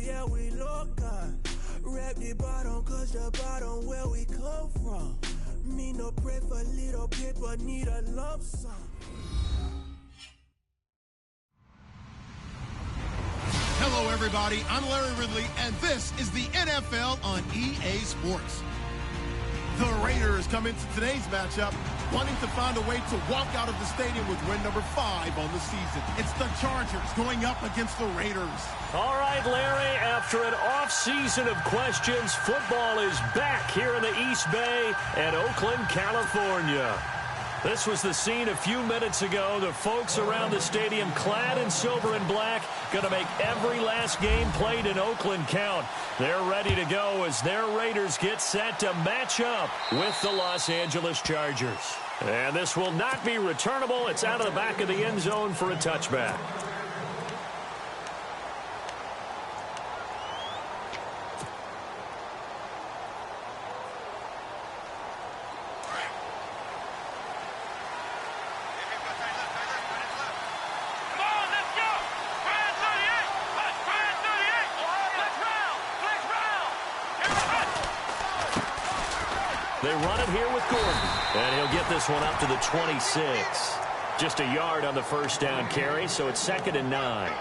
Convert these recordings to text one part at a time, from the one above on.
yeah, we local. Rap the bottom, cause the bottom where we come from. Me no pray for little paper, need a lump sum. Hello, everybody. I'm Larry Ridley, and this is the NFL on EA Sports. The Raiders come into today's matchup wanting to find a way to walk out of the stadium with win number 5 on the season. It's the Chargers going up against the Raiders. All right, Larry, after an off-season of questions, football is back here in the East Bay at Oakland, California. This was the scene a few minutes ago. The folks around the stadium clad in silver and black going to make every last game played in Oakland count. They're ready to go as their Raiders get set to match up with the Los Angeles Chargers. And this will not be returnable. It's out of the back of the end zone for a touchback. They run it here with Gordon, and he'll get this one up to the 26. Just a yard on the first down carry, so it's 2nd and 9.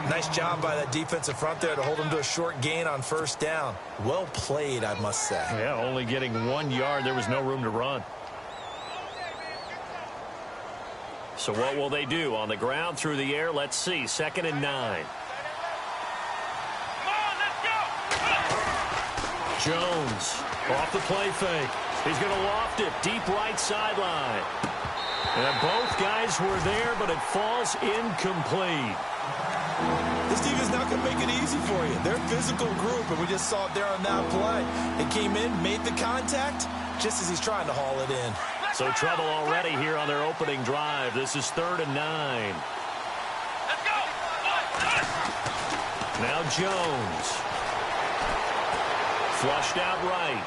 Nice job by that defensive front there to hold him to a short gain on first down. Well played, I must say. Yeah, only getting 1 yard. There was no room to run. So what will they do? On the ground, through the air, let's see. 2nd and 9. Jones off the play fake. He's going to loft it deep right sideline. And both guys were there, but it falls incomplete. This team is not going to make it easy for you. They're a physical group, and we just saw it there on that play. They came in, made the contact, just as he's trying to haul it in. So trouble already here on their opening drive. This is 3rd and 9. Let's go! Now Jones. Flushed out right.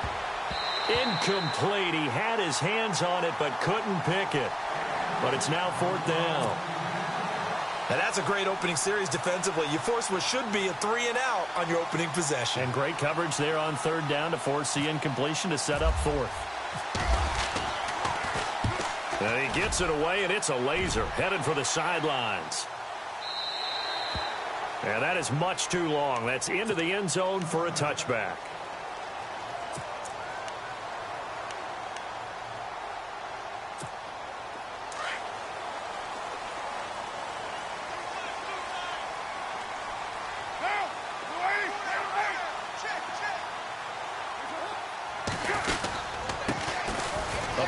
Incomplete. He had his hands on it, but couldn't pick it. But it's now 4th down. And that's a great opening series defensively. You force what should be a 3 and out on your opening possession. And great coverage there on 3rd down to force the incompletion to set up 4th. And he gets it away, and it's a laser headed for the sidelines. And that is much too long. That's into the end zone for a touchback.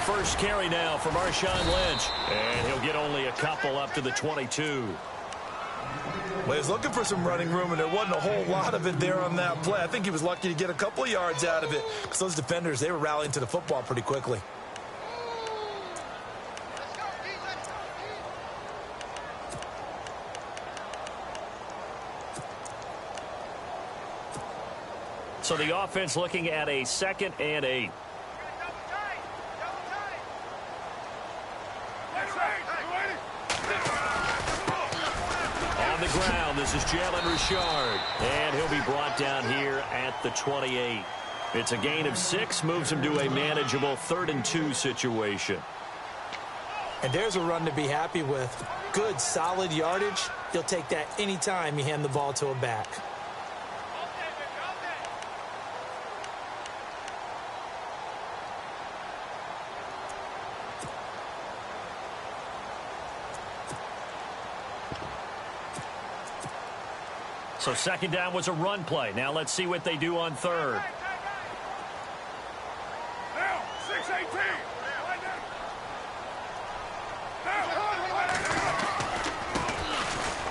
First carry now for Marshawn Lynch. And he'll get only a couple up to the 22. Well, he was looking for some running room, and there wasn't a whole lot of it there on that play. I think he was lucky to get a couple of yards out of it because those defenders, they were rallying to the football pretty quickly. So the offense looking at a 2nd and 8. On the ground, this is Jalen Richard. And he'll be brought down here at the 28. It's a gain of 6, moves him to a manageable 3rd and 2 situation. And there's a run to be happy with. Good, solid yardage. He'll take that anytime you hand the ball to a back. So 2nd down was a run play. Now let's see what they do on 3rd. Now, 6-18.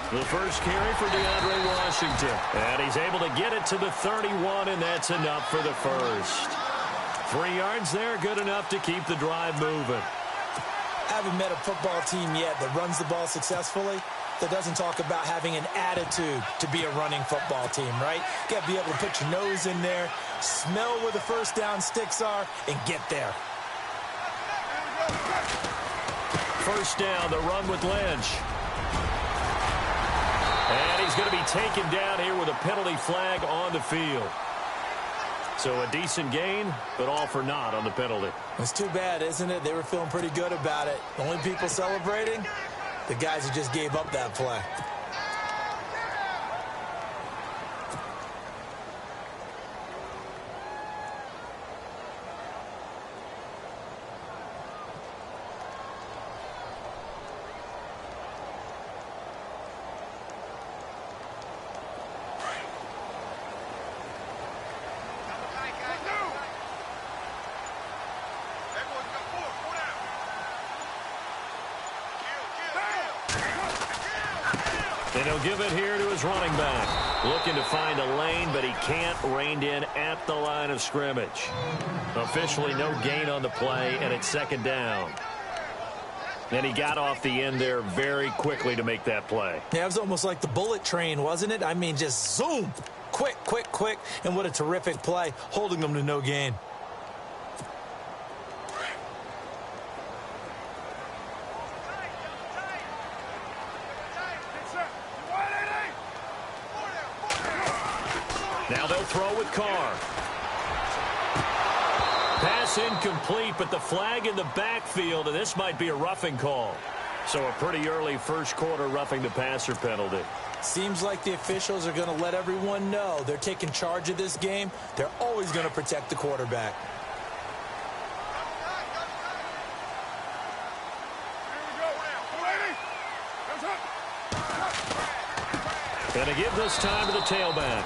The first carry for DeAndre Washington. And he's able to get it to the 31, and that's enough for the first. 3 yards there, good enough to keep the drive moving. Haven't met a football team yet that runs the ball successfully, that doesn't talk about having an attitude to be a running football team, right? You got to be able to put your nose in there, smell where the first down sticks are, and get there. First down, the run with Lynch. And he's going to be taken down here with a penalty flag on the field. So a decent gain, but all for naught on the penalty. It's too bad, isn't it? They were feeling pretty good about it. The only people celebrating, the guys who just gave up that play. And he'll give it here to his running back. Looking to find a lane, but he can't. Reined in at the line of scrimmage. Officially no gain on the play, and it's second down. And he got off the end there very quickly to make that play. Yeah, it was almost like the bullet train, wasn't it? I mean, just zoom. Quick, quick, quick. And what a terrific play, holding them to no gain. Now they'll throw with Carr. Pass incomplete, but the flag in the backfield, and this might be a roughing call. So a pretty early first quarter roughing the passer penalty. Seems like the officials are going to let everyone know they're taking charge of this game. They're always going to protect the quarterback. Going to give this time to the tailback.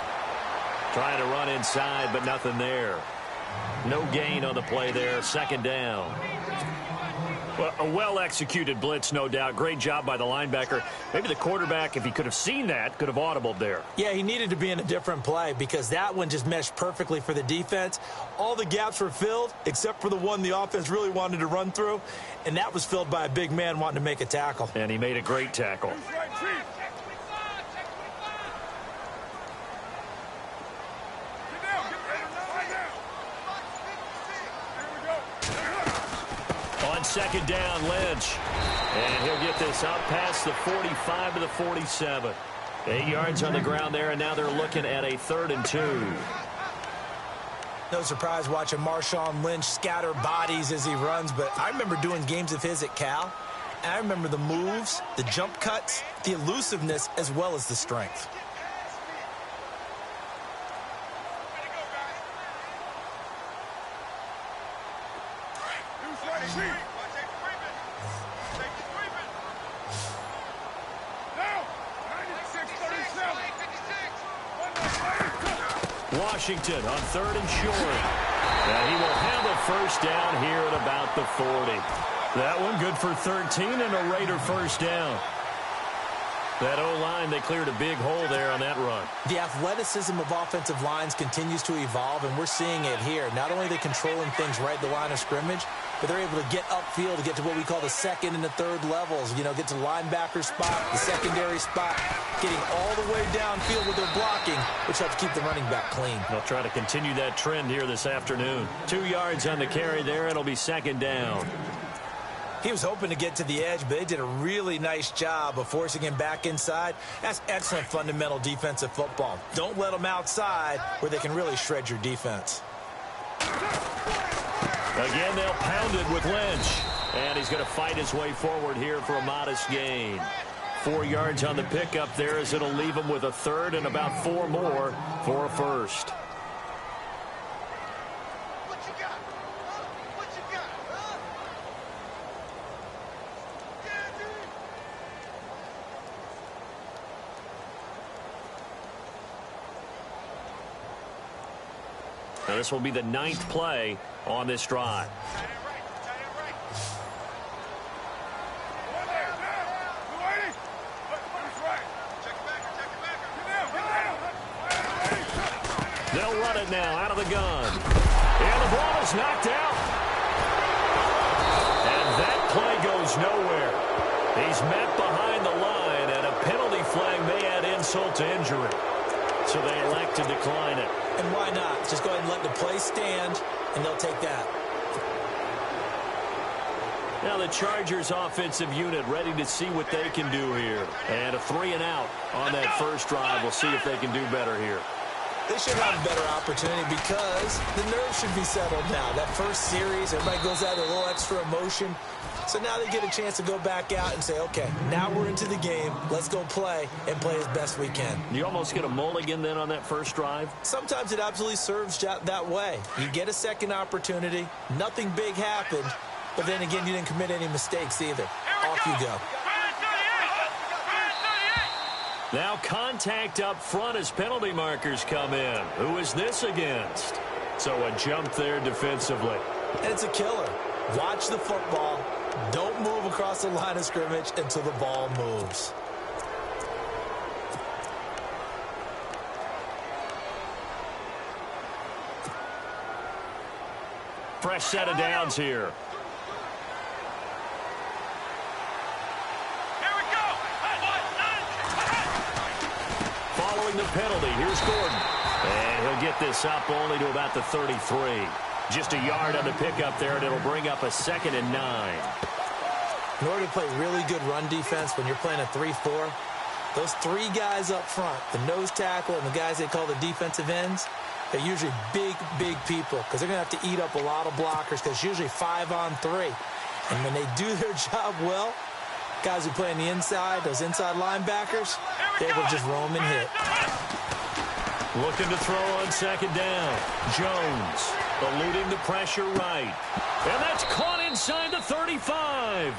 Trying to run inside, but nothing there. No gain on the play there. Second down. Well, a well-executed blitz, no doubt. Great job by the linebacker. Maybe the quarterback, if he could have seen that, could have audibled there. Yeah, he needed to be in a different play because that one just meshed perfectly for the defense. All the gaps were filled except for the one the offense really wanted to run through, and that was filled by a big man wanting to make a tackle. And he made a great tackle. On second down, Lynch. And he'll get this out past the 45 to the 47. 8 yards on the ground there, and now they're looking at a 3rd and 2. No surprise watching Marshawn Lynch scatter bodies as he runs, but I remember doing games of his at Cal, and I remember the moves, the jump cuts, the elusiveness, as well as the strength. Washington on 3rd and short. And he will have a first down here at about the 40. That one good for 13 and a Raider first down. That O-line, they cleared a big hole there on that run. The athleticism of offensive lines continues to evolve, and we're seeing it here. Not only are they controlling things right at the line of scrimmage, but they're able to get upfield to get to what we call the second and the third levels. You know, get to the linebacker spot, the secondary spot, getting all the way downfield with their blocking, which helps keep the running back clean. They'll try to continue that trend here this afternoon. 2 yards on the carry there. It'll be second down. He was hoping to get to the edge, but they did a really nice job of forcing him back inside. That's excellent fundamental defensive football. Don't let them outside where they can really shred your defense. Again, they'll pound it with Lynch. And he's going to fight his way forward here for a modest gain. 4 yards on the pickup there as it'll leave him with a 3rd and about 4 more for a first. Now this will be the 9th play on this drive. They'll run it now out of the gun. And the ball is knocked out. And that play goes nowhere. He's met behind the line, and a penalty flag may add insult to injury. So they elect to decline it. And why not? Just go ahead and let the play stand, and they'll take that. Now the Chargers offensive unit ready to see what they can do here. And a 3-and-out on that first drive. We'll see if they can do better here. They should have a better opportunity because the nerves should be settled now. That first series, everybody goes out with a little extra emotion. So now they get a chance to go back out and say, okay, now we're into the game. Let's go play and play as best we can. You almost get a mulligan then on that first drive? Sometimes it absolutely serves that way. You get a second opportunity. Nothing big happened. But then again, you didn't commit any mistakes either. Off you go. Now contact up front as penalty markers come in. Who is this against? So a jump there defensively. And it's a killer. Watch the football. Don't move across the line of scrimmage until the ball moves. Fresh set of downs here. Following the penalty, here's Gordon. And he'll get this up only to about the 33. Just a yard on the pickup there, and it'll bring up a 2nd and 9. In order to play really good run defense when you're playing a 3-4, those three guys up front, the nose tackle and the guys they call the defensive ends, they're usually big people because they're going to have to eat up a lot of blockers because it's usually 5-on-3. And when they do their job well, guys who play on the inside, those inside linebackers, they're able to just roam and hit. Looking to throw on 2nd down. Jones eluding the pressure right. And that's caught inside the 35.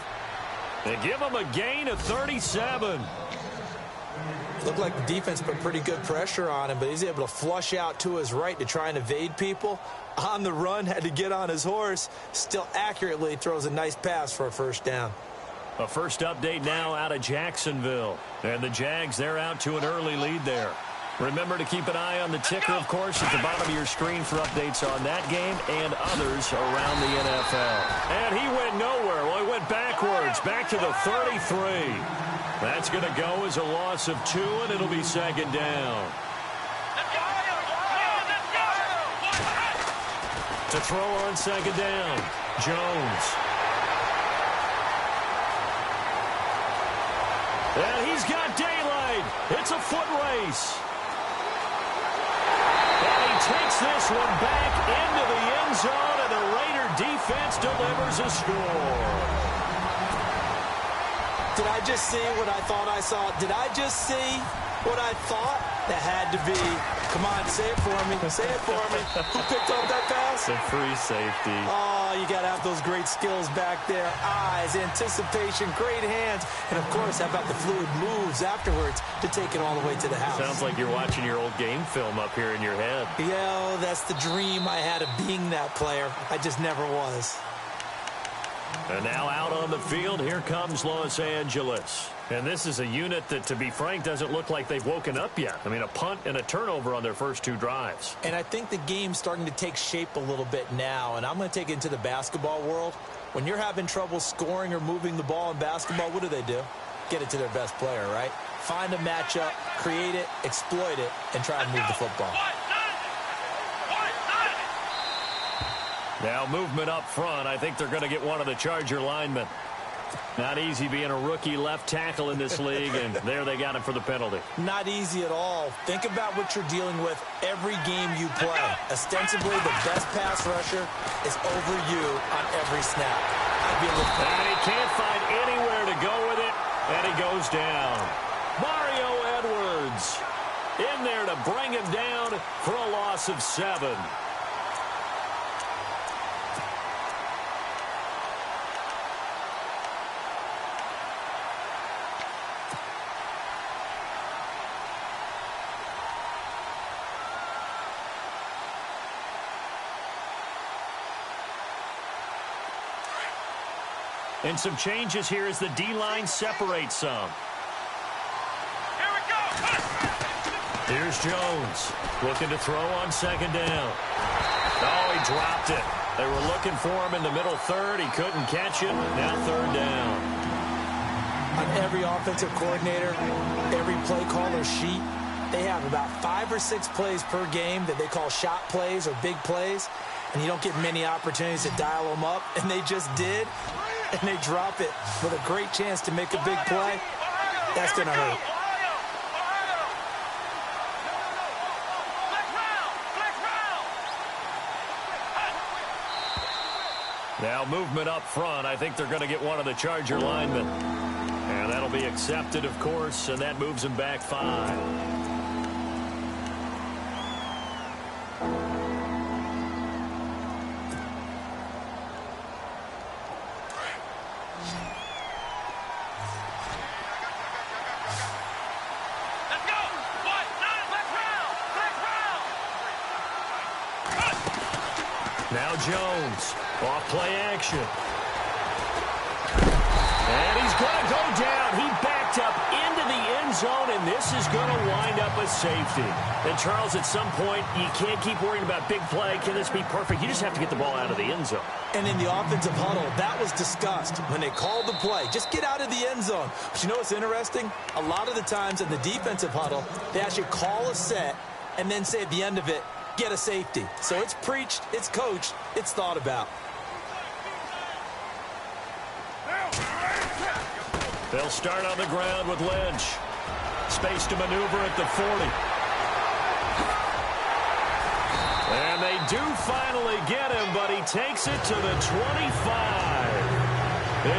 They give him a gain of 37. Looked like the defense put pretty good pressure on him, but he's able to flush out to his right to try and evade people. On the run, had to get on his horse. Still accurately throws a nice pass for a 1st down. A first update now out of Jacksonville. And the Jags, they're out to an early lead there. Remember to keep an eye on the ticker, of course, at the bottom of your screen for updates on that game and others around the NFL. And he went nowhere. Well, he went backwards, back to the 33. That's going to go as a loss of 2, and it'll be 2nd down. To throw on 2nd down, Jones. And he's got daylight. It's a foot race. And he takes this one back into the end zone, and the Raider defense delivers a score. Did I just see what I thought I saw? Did I just see what I thought? That had to be. Come on, say it for me. Say it for me. Who picked up that pass? The free safety. Oh, you got to have those great skills back there. Eyes, anticipation, great hands. And, of course, how about the fluid moves afterwards to take it all the way to the house? Sounds like you're watching your old game film up here in your head. Yeah, that's the dream I had of being that player. I just never was. And now out on the field, here comes Los Angeles. And this is a unit that, to be frank, doesn't look like they've woken up yet. I mean, a punt and a turnover on their first 2 drives. And I think the game's starting to take shape a little bit now. And I'm going to take it into the basketball world. When you're having trouble scoring or moving the ball in basketball, what do? Get it to their best player, right? Find a matchup, create it, exploit it, and try and move the football. Now movement up front. I think they're going to get one of the Charger linemen. Not easy being a rookie left tackle in this league, and there they got him for the penalty. Not easy at all. Think about what you're dealing with every game you play. Ostensibly, the best pass rusher is over you on every snap. I'd be a little and he can't find anywhere to go with it, and he goes down. Mario Edwards in there to bring him down for a loss of 7. And some changes here as the D-line separates some. Here we go. Here's Jones looking to throw on 2nd down. Oh, he dropped it. They were looking for him in the middle 3rd. He couldn't catch it. Now 3rd down. On every offensive coordinator, every play caller sheet, they have about 5 or 6 plays per game that they call shot plays or big plays, and you don't get many opportunities to dial them up, and they just did. and they drop it with a great chance to make a big play, that's going to hurt. Now movement up front. I think they're going to get one of the Charger linemen. And that'll be accepted, of course, and that moves him back 5. Now Jones, off play action. And he's going to go down. He backed up into the end zone, and this is going to wind up a safety. And, Charles, at some point, you can't keep worrying about big play. Can this be perfect? You just have to get the ball out of the end zone. And in the offensive huddle, that was discussed when they called the play. Just get out of the end zone. But you know what's interesting? A lot of the times in the defensive huddle, they actually call a set and then say at the end of it, get a safety. So it's preached, it's coached, it's thought about. They'll start on the ground with Lynch. Space to maneuver at the 40. And they do finally get him, but he takes it to the 25.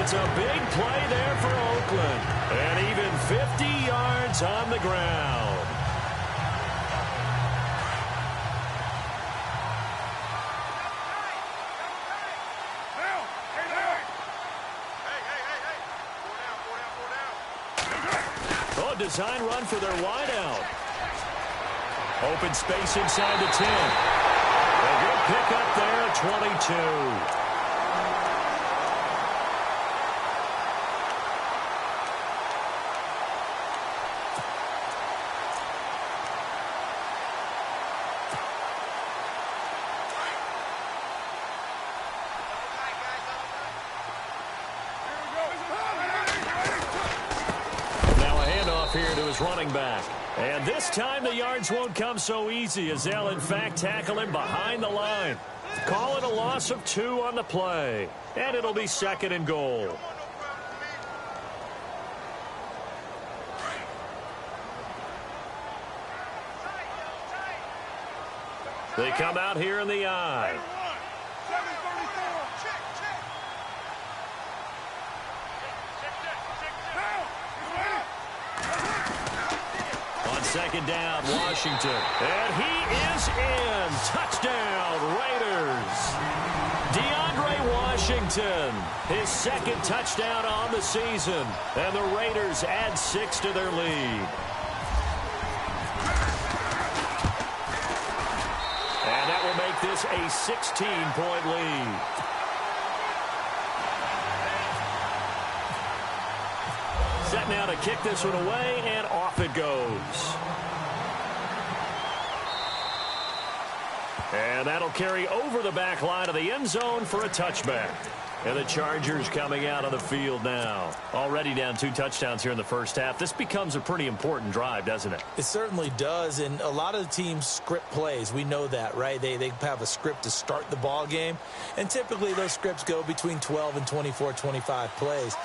It's a big play there for Oakland. And even 50 yards on the ground. Design run for their wideout. Open space inside the 10. A good pick up there at 22. Here to his running back. And this time the yards won't come so easy as they'll in fact tackle him behind the line. Call it a loss of 2 on the play. And it'll be 2nd and goal. They come out here in the I. Second down, Washington. And he is in. Touchdown, Raiders. DeAndre Washington, his 2nd touchdown on the season. And the Raiders add 6 to their lead. And that will make this a 16-point lead. Set now to kick this one away, and off it goes. And that'll carry over the back line of the end zone for a touchback. And the Chargers coming out on the field now. Already down 2 touchdowns here in the first half. This becomes a pretty important drive, doesn't it? It certainly does, and a lot of the teams script plays. We know that, right? They have a script to start the ball game, and typically those scripts go between 12 and 24, 25 plays.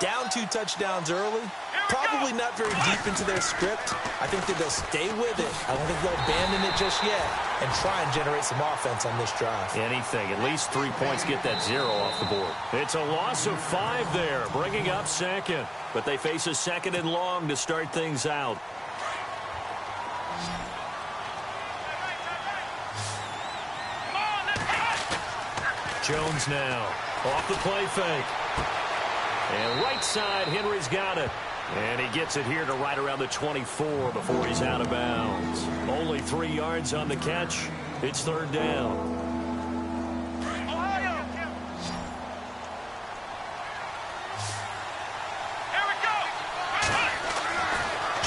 Down 2 touchdowns early, probably not very deep into their script. I think that they'll stay with it. I don't think they'll abandon it just yet and try and generate some offense on this drive. Anything. At least 3 points, get that 0 off the board. It's a loss of 5 there, bringing up 2nd. But they face a 2nd and long to start things out. Jones now off the play fake. And right side, Henry's got it. And he gets it here to right around the 24 before he's out of bounds. Only 3 yards on the catch. It's 3rd down. Here we go.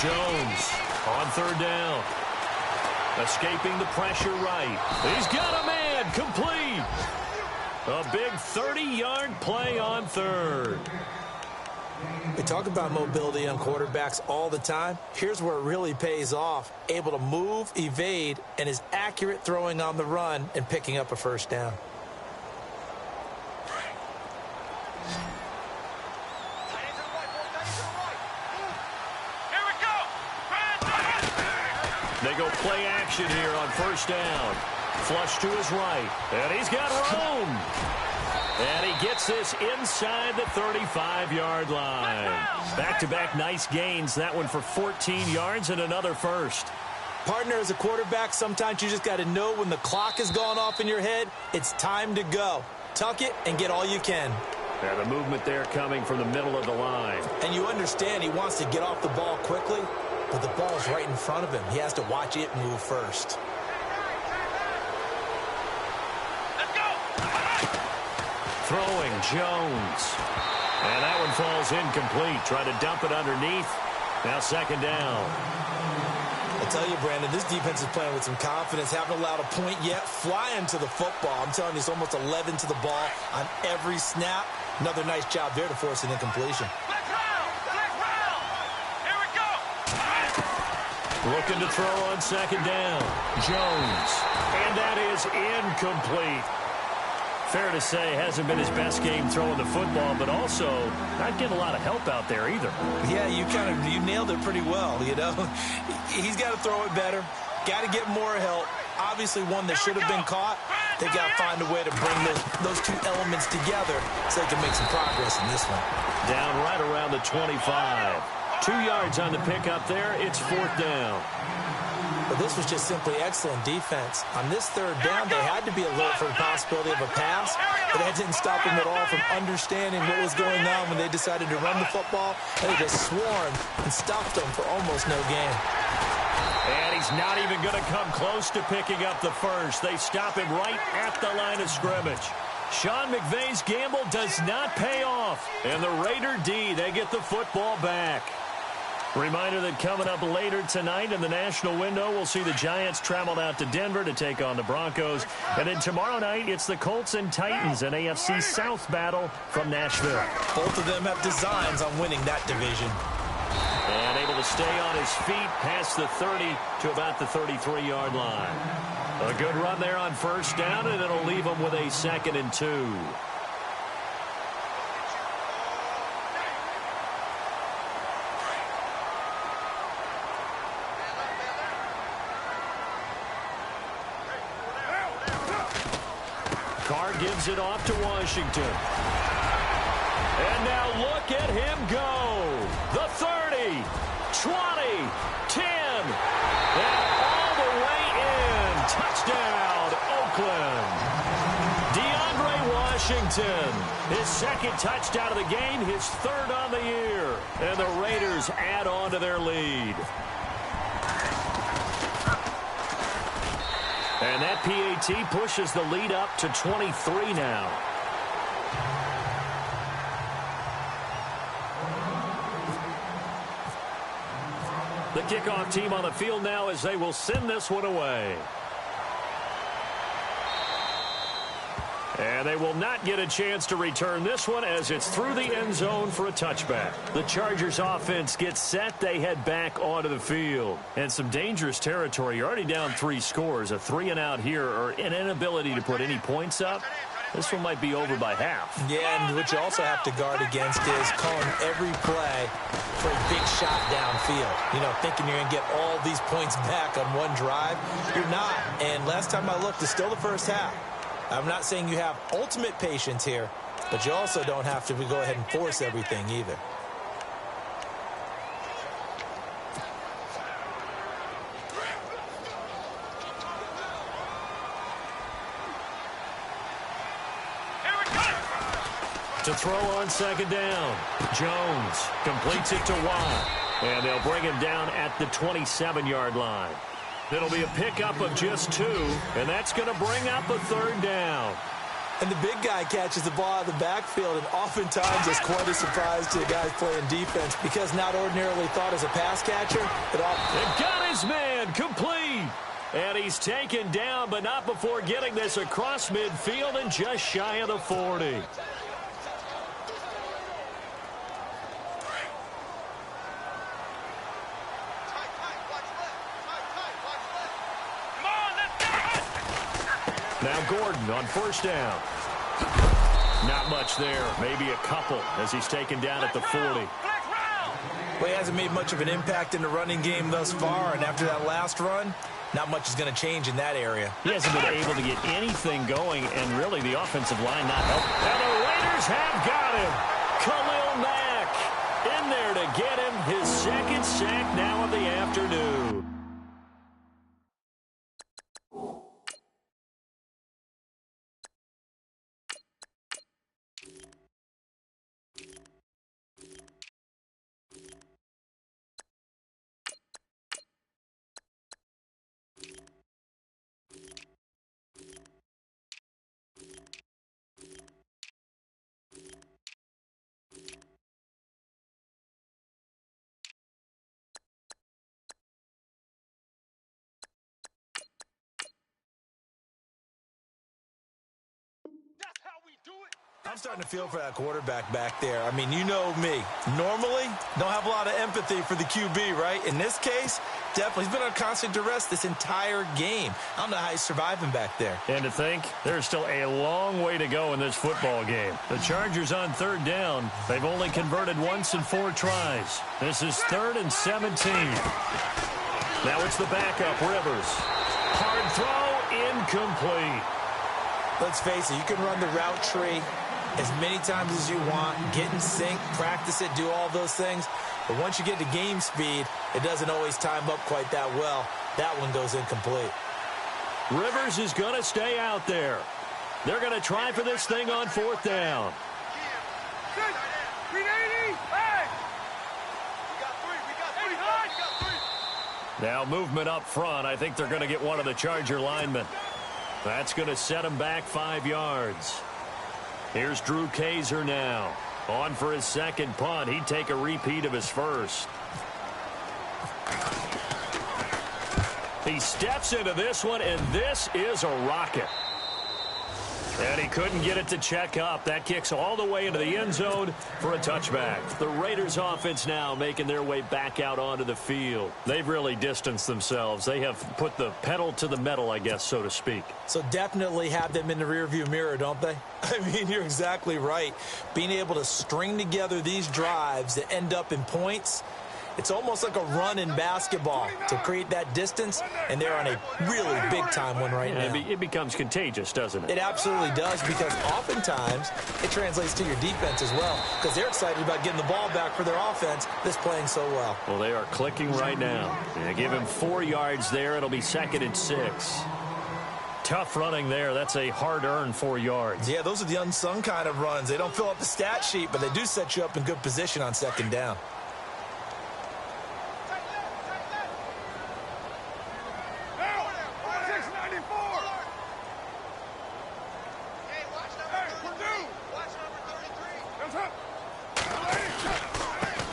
Jones on 3rd down. Escaping the pressure right. He's got a man complete. A big 30-yard play on 3rd. We talk about mobility on quarterbacks all the time. Here's where it really pays off. Able to move, evade, and is accurate throwing on the run and picking up a 1st down. play action here on first down. Flush to his right, and he's got room. And he gets this inside the 35-yard line. Back-to-back nice gains. That one for 14 yards and another first. Partner, as a quarterback, sometimes you just got to know when the clock has gone off in your head, it's time to go. Tuck it and get all you can. And the movement there coming from the middle of the line. And you understand he wants to get off the ball quickly, but the ball's right in front of him. He has to watch it move first. Throwing Jones. And that one falls incomplete. Try to dump it underneath. Now second down. I tell you, Brandon, this defense is playing with some confidence. Haven't allowed a point yet. Flying to the football. I'm telling you, it's almost 11 to the ball on every snap. Another nice job there to force an incompletion. Here we go. Looking to throw on second down. Jones. And that is incomplete. Fair to say, hasn't been his best game throwing the football, but also not getting a lot of help out there either. Yeah, you nailed it pretty well, you know. He's got to throw it better. Got to get more help. Obviously, one that should have been caught. They got to find a way to bring those two elements together so they can make some progress in this one. Down right around the 25. 2 yards on the pickup there. It's fourth down. But this was just simply excellent defense. On this third down, they had to be alert for the possibility of a pass, but that didn't stop them at all from understanding what was going on when they decided to run the football, and they just swarmed and stopped them for almost no gain. And he's not even going to come close to picking up the first. They stop him right at the line of scrimmage. Sean McVay's gamble does not pay off, and the Raider D, they get the football back. Reminder that coming up later tonight in the national window, we'll see the Giants travel out to Denver to take on the Broncos. And then tomorrow night, it's the Colts and Titans, an AFC South battle from Nashville. Both of them have designs on winning that division. And able to stay on his feet past the 30 to about the 33-yard line. A good run there on first down, and it'll leave them with a 2nd and 2. Carr gives it off to Washington. And now look at him go. The 30, 20, 10, and all the way in. Touchdown, Oakland. DeAndre Washington, his 2nd touchdown of the game, his 3rd on the year. And the Raiders add on to their lead. And that PAT pushes the lead up to 23 now. The kickoff team on the field now as they will send this one away. And they will not get a chance to return this one as it's through the end zone for a touchback. The Chargers offense gets set. They head back onto the field. And some dangerous territory. You're already down 3 scores. A 3-and-out here or an inability to put any points up. This one might be over by half. Yeah, and what you also have to guard against is calling every play for a big shot downfield. You know, thinking you're going to get all these points back on one drive. You're not. And last time I looked, it's still the first half. I'm not saying you have ultimate patience here, but you also don't have to go ahead and force everything either. To throw on second down, Jones completes it to Watt, and they'll bring him down at the 27-yard line. It'll be a pickup of just 2, and that's going to bring up a 3rd down. And the big guy catches the ball out of the backfield, and oftentimes it's quite a surprise to the guys playing defense because not ordinarily thought as a pass catcher. It got his man complete. And he's taken down, but not before getting this across midfield and just shy of the 40. Now Gordon on first down. Not much there. Maybe a couple as he's taken down at the 40. Well, he hasn't made much of an impact in the running game thus far, and after that last run, not much is going to change in that area. He hasn't been able to get anything going, and really the offensive line not helping. And the Raiders have got him. Khalil Mack in there to get him his second sack now of the afternoon. I'm starting to feel for that quarterback back there. I mean, you know me. Normally, don't have a lot of empathy for the QB, right? In this case, definitely. He's been under constant duress this entire game. I don't know how he's surviving back there. And to think, there's still a long way to go in this football game. The Chargers on third down. They've only converted once in 4 tries. This is 3rd and 17. Now it's the backup, Rivers. Hard throw, incomplete. Let's face it, you can run the route tree as many times as you want, get in sync, practice it, do all those things. But once you get to game speed, it doesn't always time up quite that well. That one goes incomplete. Rivers is going to stay out there. They're going to try for this thing on 4th down. Now movement up front. I think they're going to get one of the Charger linemen. That's going to set him back 5 yards. Here's Drew Kaiser now. On for his second punt. He'd take a repeat of his first. He steps into this one, and this is a rocket. And he couldn't get it to check up. That kicks all the way into the end zone for a touchback. The Raiders offense now making their way back out onto the field. They've really distanced themselves. They have put the pedal to the metal, I guess, so to speak. So definitely have them in the rearview mirror, don't they? I mean, you're exactly right. Being able to string together these drives that end up in points, it's almost like a run in basketball to create that distance, and they're on a really big-time one right now. It becomes contagious, doesn't it? It absolutely does, because oftentimes it translates to your defense as well, because they're excited about getting the ball back for their offense that's playing so well. Well, they are clicking right now. They give him 4 yards there. It'll be 2nd and 6. Tough running there. That's a hard-earned 4 yards. Yeah, those are the unsung kind of runs. They don't fill up the stat sheet, but they do set you up in good position on 2nd down.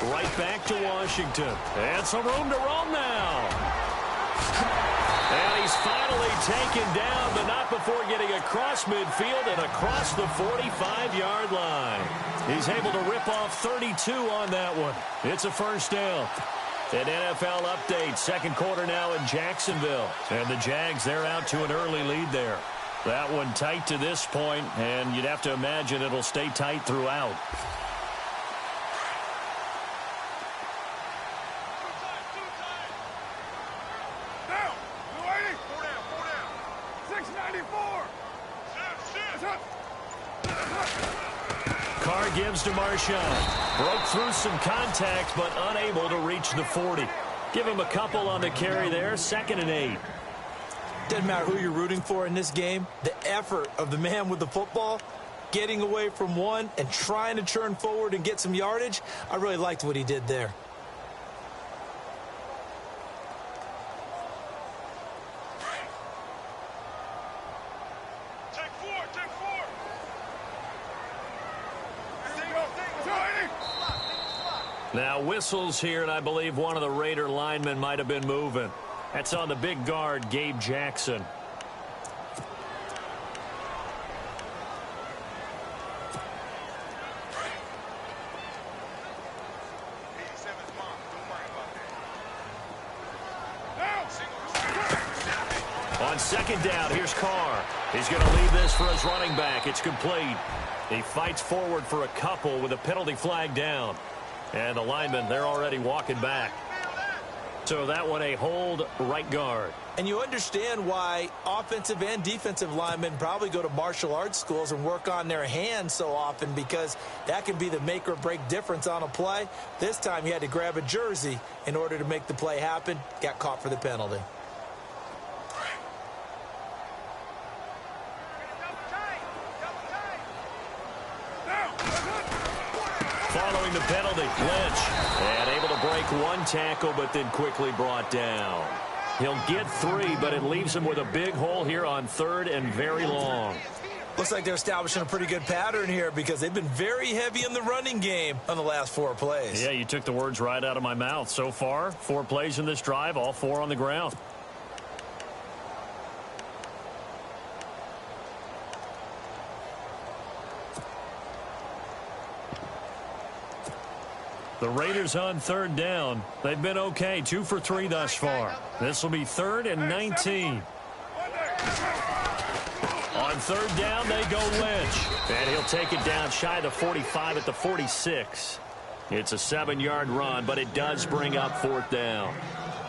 Right back to Washington. And some room to roam now. And he's finally taken down, but not before getting across midfield and across the 45-yard line. He's able to rip off 32 on that one. It's a first down. An NFL update. 2nd quarter now in Jacksonville. And the Jags, they're out to an early lead there. That one tight to this point, and you'd have to imagine it'll stay tight throughout. Carr gives to Marshawn. Broke through some contact, but unable to reach the 40. Give him a couple on the carry there. 2nd and 8. Doesn't matter who you're rooting for in this game. The effort of the man with the football, getting away from one and trying to turn forward and get some yardage, I really liked what he did there. Now whistles here, and I believe one of the Raider linemen might have been moving. That's on the big guard, Gabe Jackson. On 2nd down, here's Carr. He's going to leave this for his running back. It's complete. He fights forward for a couple with a penalty flag down. And the linemen, they're already walking back. So that one a hold right guard. And you understand why offensive and defensive linemen probably go to martial arts schools and work on their hands so often, because that can be the make or break difference on a play. This time he had to grab a jersey in order to make the play happen. Got caught for the penalty. Following the penalty, Lynch. And able to break one tackle, but then quickly brought down. He'll get 3, but it leaves him with a big hole here on 3rd and very long. Looks like they're establishing a pretty good pattern here, because they've been very heavy in the running game on the last 4 plays. Yeah, you took the words right out of my mouth. So far, 4 plays in this drive, all 4 on the ground. The Raiders on 3rd down. They've been okay, 2 for 3 thus far. This will be 3rd and 19. On 3rd down, they go Lynch. And he'll take it down shy of the 45 at the 46. It's a 7-yard run, but it does bring up 4th down.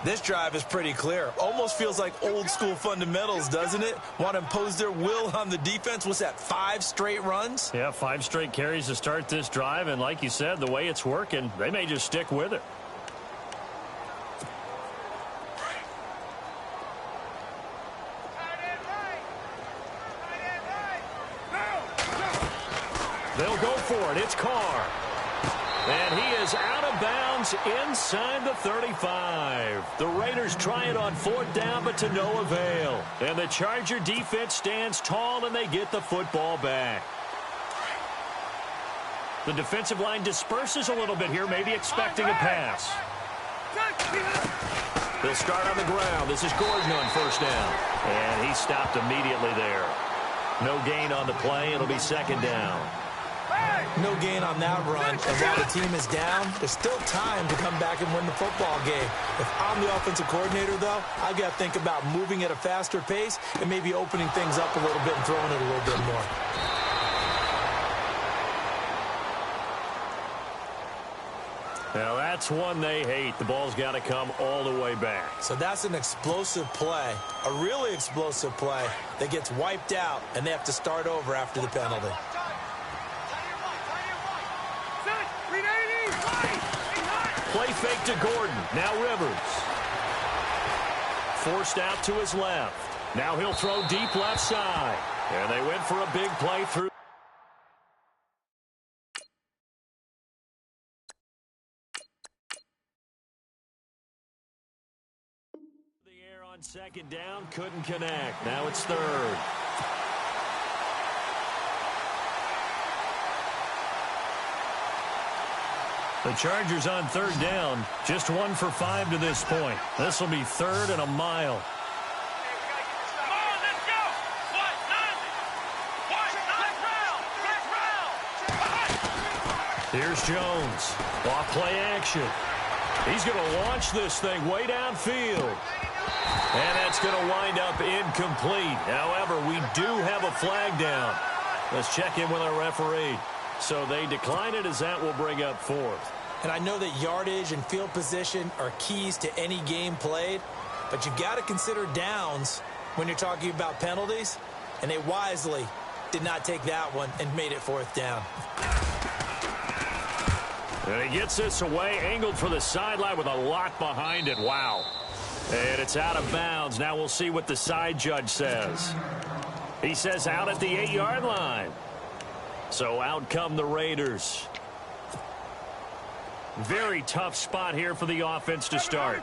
This drive is pretty clear. Almost feels like old school fundamentals, doesn't it? Want to impose their will on the defense. What's that, 5 straight runs? Yeah, 5 straight carries to start this drive. And like you said, the way it's working, they may just stick with it. They'll go for it. It's Carr. And he is out of bounds inside the 35. The Raiders try it on 4th down, but to no avail. And the Charger defense stands tall, and they get the football back. The defensive line disperses a little bit here, maybe expecting a pass. They'll start on the ground. This is Gordon on 1st down. And he stopped immediately there. No gain on the play. It'll be 2nd down. No gain on that run, and while the team is down, there's still time to come back and win the football game. If I'm the offensive coordinator, though, I've got to think about moving at a faster pace and maybe opening things up a little bit and throwing it a little bit more. Now, that's one they hate. The ball's got to come all the way back. So that's an explosive play, a really explosive play that gets wiped out, and they have to start over after the penalty. Play fake to Gordon. Now Rivers. Forced out to his left. Now he'll throw deep left side. And they went for a big play through. The air on 2nd down. Couldn't connect. Now it's 3rd. The Chargers on 3rd down, just 1 for 5 to this point. This will be 3rd and a mile. Come on, let's go. Here's Jones. Off play action. He's going to launch this thing way downfield. And that's going to wind up incomplete. However, we do have a flag down. Let's check in with our referee. So they decline it, as that will bring up 4th. And I know that yardage and field position are keys to any game played, but you've got to consider downs when you're talking about penalties, and they wisely did not take that one and made it 4th down. And he gets this away, angled for the sideline with a lot behind it. Wow. And it's out of bounds. Now we'll see what the side judge says. He says out at the 8-yard line. So out come the Raiders. Very tough spot here for the offense to start.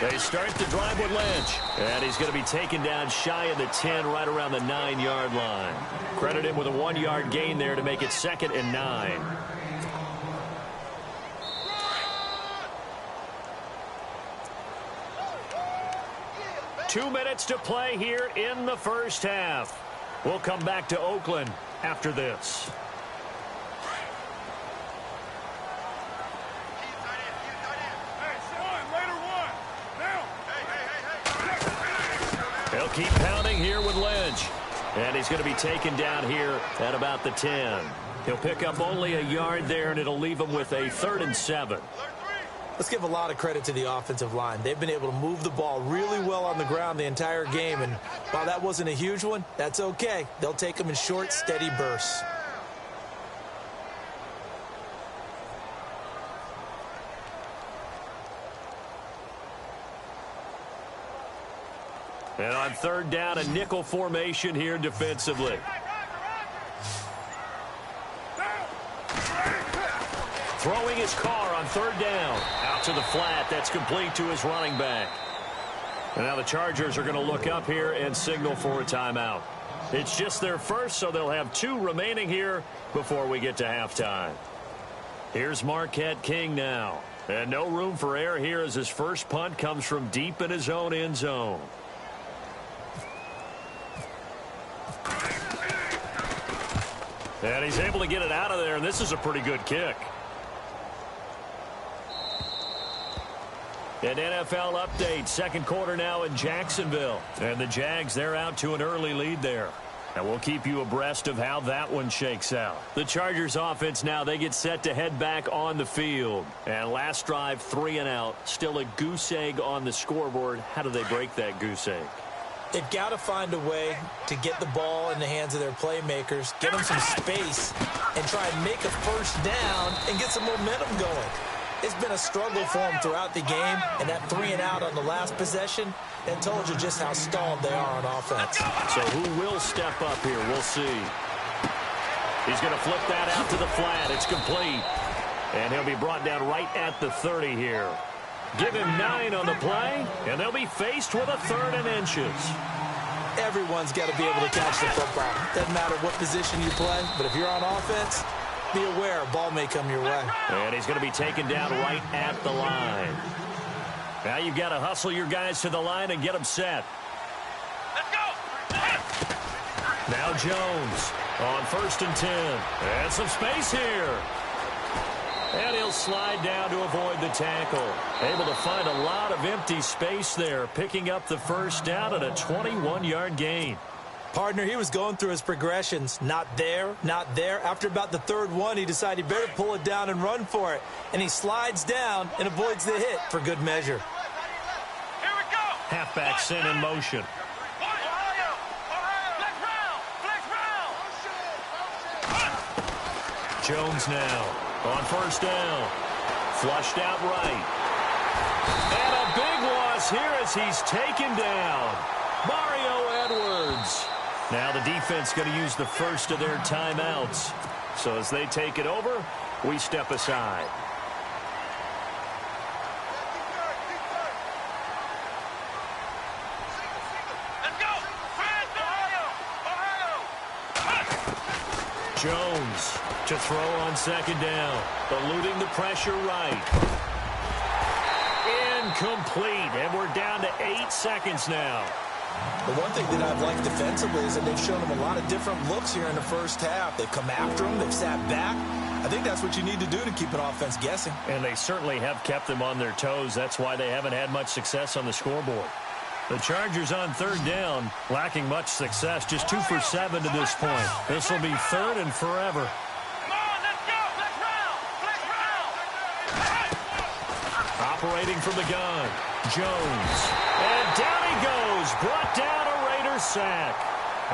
They start the drive with Lynch. And he's going to be taken down shy of the 10, right around the 9-yard line. Credit him with a 1-yard gain there to make it 2nd and 9. Two minutes to play here in the first half. We'll come back to Oakland after this. They'll keep pounding here with Lynch. And he's going to be taken down here at about the 10. He'll pick up only a yard there, and it'll leave him with a 3rd and 7. Let's give a lot of credit to the offensive line. They've been able to move the ball really well on the ground the entire game, and while that wasn't a huge one, that's okay. They'll take them in short, steady bursts. And on 3rd down, a nickel formation here defensively. Throwing his car on 3rd down. Out to the flat. That's complete to his running back. And now the Chargers are going to look up here and signal for a timeout. It's just their first, so they'll have 2 remaining here before we get to halftime. Here's Marquette King now. And no room for error here as his first punt comes from deep in his own end zone. And he's able to get it out of there, and this is a pretty good kick. An NFL update, 2nd quarter now in Jacksonville. And the Jags, they're out to an early lead there. And we'll keep you abreast of how that one shakes out. The Chargers offense now, they get set to head back on the field. And last drive, 3 and out. Still a goose egg on the scoreboard. How do they break that goose egg? They've got to find a way to get the ball in the hands of their playmakers, get them some space, and try and make a first down and get some momentum going. It's been a struggle for them throughout the game, and that 3 and out on the last possession, that told you just how stalled they are on offense. So who will step up here? We'll see. He's going to flip that out to the flat. It's complete. And he'll be brought down right at the 30 here. Give him 9 on the play, and they'll be faced with a 3rd and inches. Everyone's got to be able to catch the football. Doesn't matter what position you play, but if you're on offense, be aware a ball may come your way. And he's going to be taken down right at the line. Now you've got to hustle your guys to the line and get them set. Let's go. Now Jones on 1st and 10. And some space here. And he'll slide down to avoid the tackle. Able to find a lot of empty space there, picking up the first down at a 21-yard gain. Partner, he was going through his progressions. Not there, not there. After about the 3rd one, he decided he better pull it down and run for it. And he slides down and avoids the hit for good measure. Here we go. Halfback sent in motion. Ohio. Flex round. Jones now on 1st down. Flushed out right. And a big loss here as he's taken down. Mario Edwards. Now the defense going to use the first of their timeouts. So as they take it over, we step aside. Let's go. Ohio. Jones to throw on 2nd down. Eluding the pressure right. Incomplete. And we're down to 8 seconds now. The one thing that I've liked defensively is that they've shown him a lot of different looks here in the first half. They've come after him. They've sat back. I think that's what you need to do to keep an offense guessing. And they certainly have kept them on their toes. That's why they haven't had much success on the scoreboard. The Chargers on 3rd down, lacking much success, just 2 for 7 to this point. This will be 3rd and forever. Come on, let's go. Flex round. Operating from the gun, Jones. And down he goes, brought down a Raiders sack.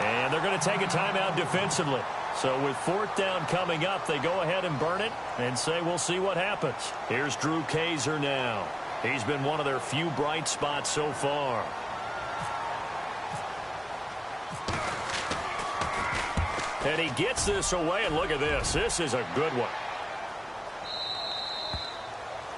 And they're going to take a timeout defensively. So with 4th down coming up, they go ahead and burn it and say we'll see what happens. Here's Drew Kaiser now. He's been one of their few bright spots so far. And he gets this away, and look at this. This is a good one.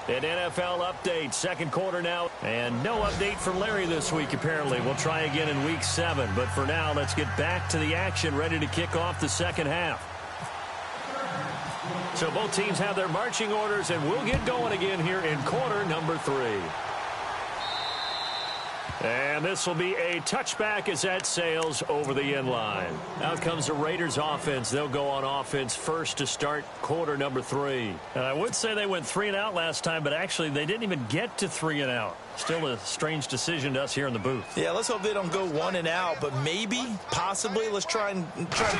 An NFL update, 2nd quarter now. And no update for Larry this week, apparently. We'll try again in week 7. But for now, let's get back to the action, ready to kick off the 2nd half. So both teams have their marching orders, and we'll get going again here in quarter number 3. And this will be a touchback as that sails over the end line. Out comes the Raiders offense. They'll go on offense first to start quarter number 3. I would say they went 3 and out last time, but actually they didn't even get to 3 and out. Still a strange decision to us here in the booth. Yeah, let's hope they don't go 1 and out, but maybe, possibly, let's try to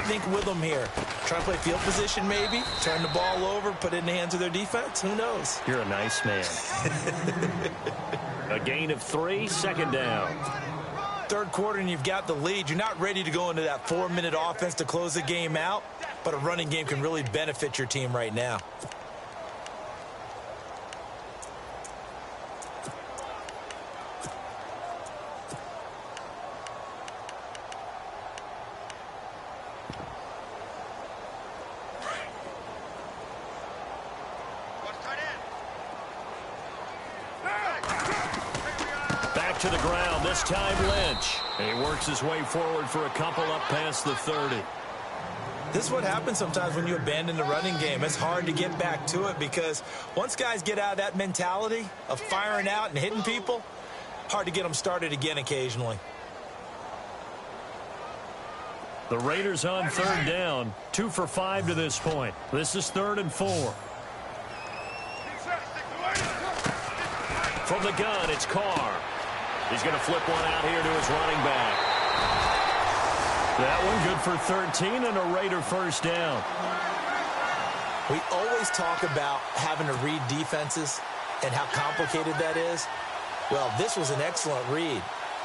think with them here. Try to play field position maybe, turn the ball over, put it in the hands of their defense. Who knows? You're a nice man. A gain of 3, second down. Third quarter and you've got the lead. You're not ready to go into that 4-minute offense to close the game out, but a running game can really benefit your team right now. To the ground, this time Lynch. He works his way forward for a couple up past the 30. This is what happens sometimes when you abandon the running game. It's hard to get back to it because once guys get out of that mentality of firing out and hitting people, hard to get them started again occasionally. The Raiders on third down, 2 for 5 to this point. This is 3rd and 4. From the gun, it's Carr. He's going to flip one out here to his running back. That one good for 13 and a Raider first down. We always talk about having to read defenses and how complicated that is. Well, this was an excellent read.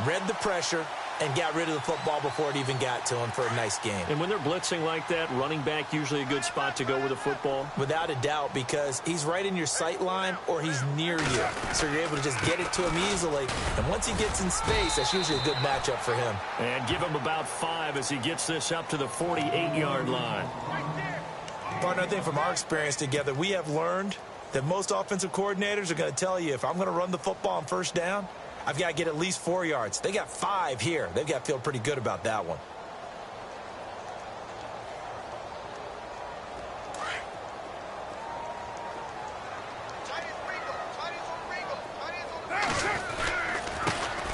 Read the pressure and got rid of the football before it even got to him for a nice game. And when they're blitzing like that, running back usually a good spot to go with the football? Without a doubt, because he's right in your sight line or he's near you. So you're able to just get it to him easily. And once he gets in space, that's usually a good matchup for him. And give him about 5 as he gets this up to the 48-yard line. Partner, I think from our experience together, we have learned that most offensive coordinators are going to tell you, if I'm going to run the football on first down, I've got to get at least 4 yards. They got 5 here. They've got to feel pretty good about that one.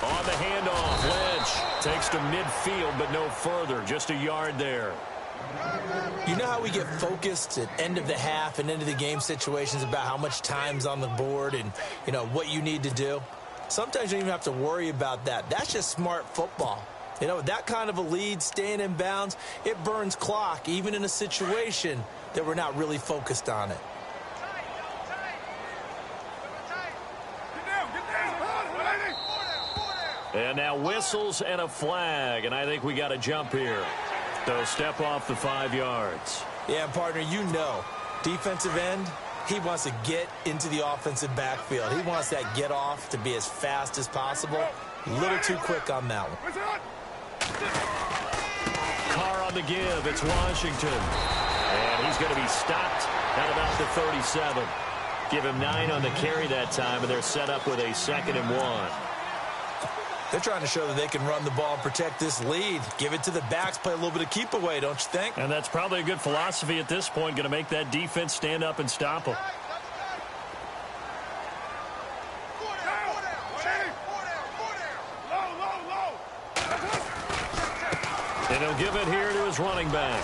On the handoff, Lynch takes to midfield, but no further. Just a yard there. You know how we get focused at end of the half and end of the game situations about how much time's on the board and, you know, what you need to do? Sometimes you don't even have to worry about that. That's just smart football. You know, that kind of a lead, staying in bounds, it burns clock, even in a situation that we're not really focused on it. And now whistles and a flag, and I think we got a jump here. So step off the 5 yards. Yeah, partner, you know, defensive end, he wants to get into the offensive backfield. He wants that get off to be as fast as possible. A little too quick on that one. Carr on the give. It's Washington. And he's going to be stopped at about the 37. Give him 9 on the carry that time, and they're set up with a 2nd and 1. They're trying to show that they can run the ball and protect this lead. Give it to the backs, play a little bit of keep away, don't you think? And that's probably a good philosophy at this point, going to make that defense stand up and stop them. And he'll give it here to his running back.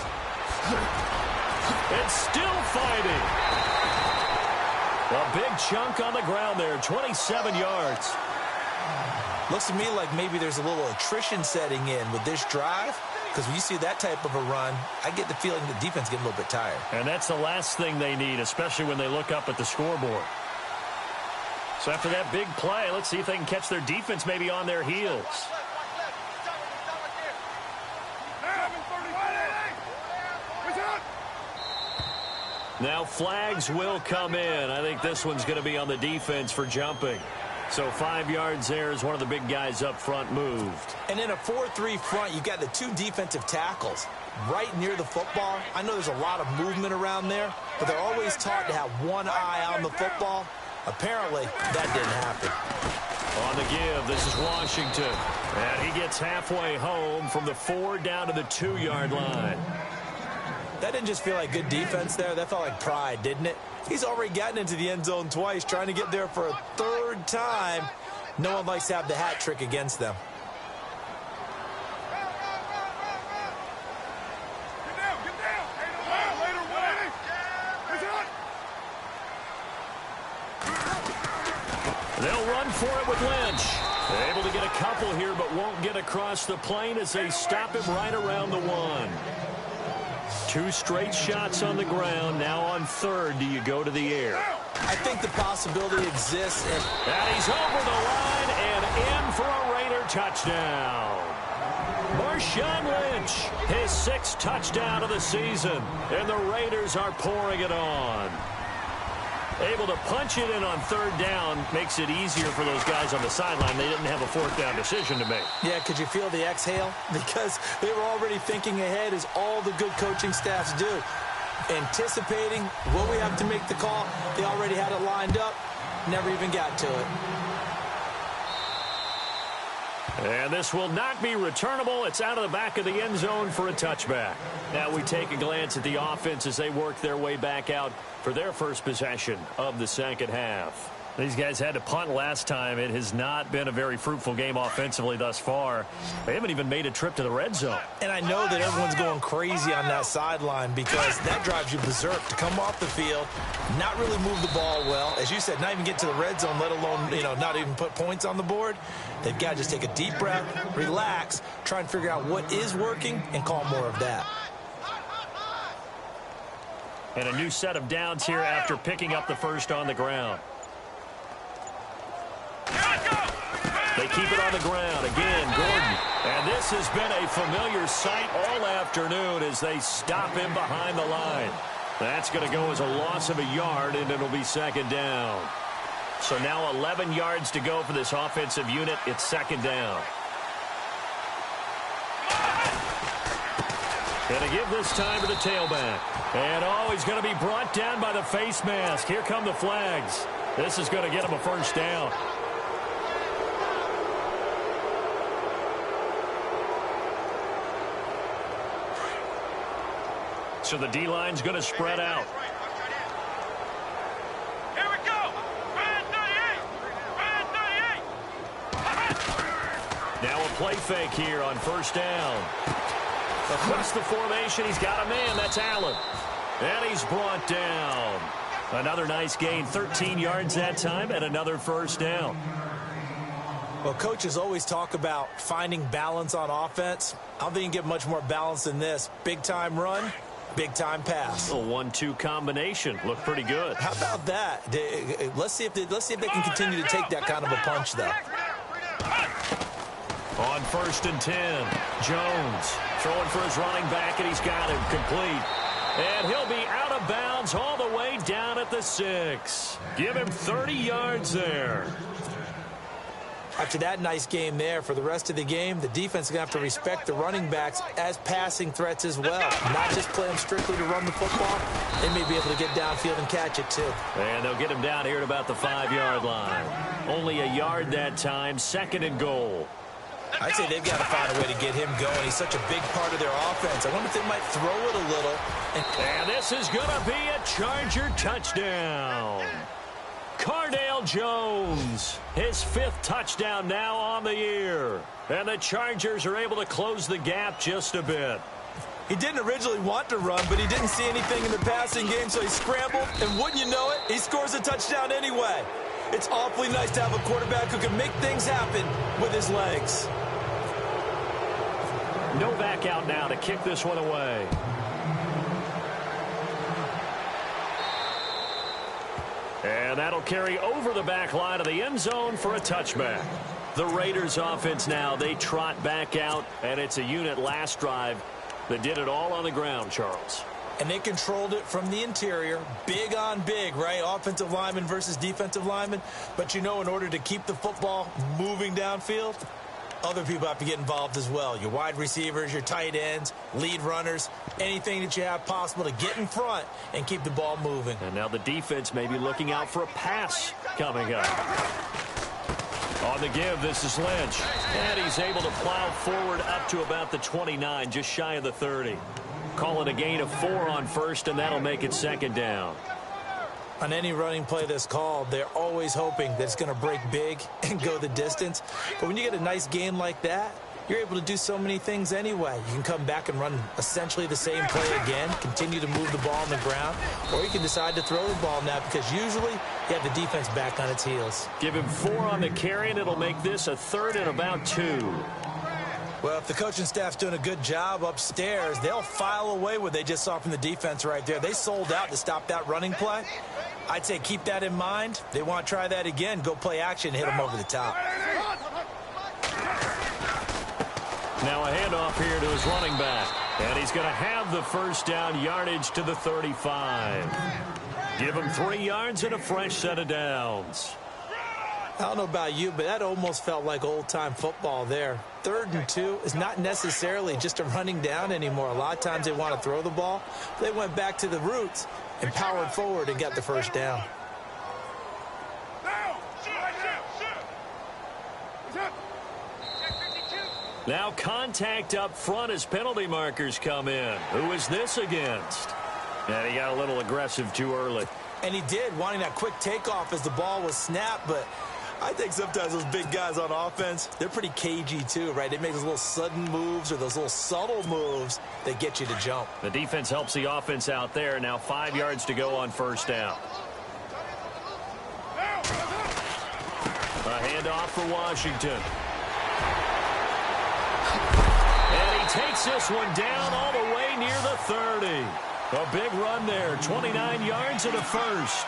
It's still fighting. A big chunk on the ground there, 27 yards. Looks to me like maybe there's a little attrition setting in with this drive, because when you see that type of a run, I get the feeling the defense getting a little bit tired. And that's the last thing they need, especially when they look up at the scoreboard. So after that big play, let's see if they can catch their defense maybe on their heels. Now flags will come in. I think this one's going to be on the defense for jumping. So 5 yards there as one of the big guys up front moved. And in a 4-3 front, you've got the 2 defensive tackles right near the football. I know there's a lot of movement around there, but they're always taught to have one eye on the football. Apparently, that didn't happen. On the give, this is Washington. And he gets halfway home from the 4 down to the 2-yard line. That didn't just feel like good defense there. That felt like pride, didn't it? He's already gotten into the end zone twice, trying to get there for a 3rd time. No one likes to have the hat trick against them. They'll run for it with Lynch. Able to get a couple here, but won't get across the plane as they stop him right around the 1. 2 straight shots on the ground. Now on third, do you go to the air? I think the possibility exists. And he's over the line and in for a Raider touchdown. Marshawn Lynch, his 6th touchdown of the season. And the Raiders are pouring it on. Able to punch it in on third down makes it easier for those guys on the sideline. They didn't have a 4th down decision to make. Yeah, could you feel the exhale? Because they were already thinking ahead, as all the good coaching staffs do. Anticipating, will we have to make the call? They already had it lined up. Never even got to it. And this will not be returnable. It's out of the back of the end zone for a touchback. Now we take a glance at the offense as they work their way back out for their first possession of the second half. These guys had to punt last time. It has not been a very fruitful game offensively thus far. They haven't even made a trip to the red zone. And I know that everyone's going crazy on that sideline because that drives you berserk to come off the field, not really move the ball well. As you said, not even get to the red zone, let alone, not even put points on the board. They've got to just take a deep breath, relax, try and figure out what is working, and call more of that. And a new set of downs here after picking up the first on the ground. They keep it on the ground. Again, Gordon. And this has been a familiar sight all afternoon as they stop him behind the line. That's going to go as a loss of a yard, and it'll be second down. So now 11 yards to go for this offensive unit. It's second down. Going to give this time to the tailback. And, he's going to be brought down by the face mask. Here come the flags. This is going to get him a first down. So the D-line's going to spread out. Here we go. Man 38. Man 38. Now a play fake here on first down. Across the formation, he's got a man. That's Allen. And he's brought down. Another nice gain, 13 yards that time, and another first down. Well, coaches always talk about finding balance on offense. I don't think you can get much more balance than this. Big-time run, big-time pass. A 1-2 combination. Looked pretty good. How about that? Let's see if they can continue to take that kind of a punch, though. On first and 10, Jones throwing for his running back, and he's got him complete. And he'll be out of bounds all the way down at the 6. Give him 30 yards there. After that nice game there, for the rest of the game, the defense is going to have to respect the running backs as passing threats as well. Not just play them strictly to run the football. They may be able to get downfield and catch it, too. And they'll get him down here at about the 5-yard line. Only a yard that time, second and goal. I'd say they've got to find a way to get him going. He's such a big part of their offense. I wonder if they might throw it a little. And this is going to be a Charger touchdown. Cardale Jones, his 5th touchdown now on the year. And the Chargers are able to close the gap just a bit. He didn't originally want to run, but he didn't see anything in the passing game, so he scrambled. And wouldn't you know it, he scores a touchdown anyway. It's awfully nice to have a quarterback who can make things happen with his legs. Novak out now to kick this one away. And that'll carry over the back line of the end zone for a touchback. The Raiders offense now, they trot back out, and it's a unit last drive that did it all on the ground, Charles. And they controlled it from the interior, big on big, right? Offensive lineman versus defensive lineman. But in order to keep the football moving downfield, other people have to get involved as well. Your wide receivers, your tight ends, lead runners, anything that you have possible to get in front and keep the ball moving. And now the defense may be looking out for a pass coming up. On the give, this is Lynch. And he's able to plow forward up to about the 29, just shy of the 30. Call it a gain of 4 on first, and that'll make it second down. On any running play that's called, they're always hoping that it's going to break big and go the distance. But when you get a nice game like that, you're able to do so many things anyway. You can come back and run essentially the same play again, continue to move the ball on the ground, or you can decide to throw the ball now because usually you have the defense back on its heels. Give him 4 on the carry, and it'll make this a 3rd and about 2. Well, if the coaching staff's doing a good job upstairs, they'll file away what they just saw from the defense right there. They sold out to stop that running play. I'd say keep that in mind. They want to try that again, go play action, hit them over the top. Now a handoff here to his running back. And he's going to have the first down yardage to the 35. Give him 3 yards and a fresh set of downs. I don't know about you, but that almost felt like old-time football there. 3rd and 2 is not necessarily just a running down anymore. A lot of times they want to throw the ball. They went back to the roots and powered forward and got the first down. Now contact up front as penalty markers come in. Who is this against? And he got a little aggressive too early. And he did, wanting that quick takeoff as the ball was snapped, but I think sometimes those big guys on offense, they're pretty cagey too, right? They make those little sudden moves or those little subtle moves that get you to jump. The defense helps the offense out there. Now 5 yards to go on first down. A handoff for Washington. And he takes this one down all the way near the 30. A big run there, 29 yards and a first.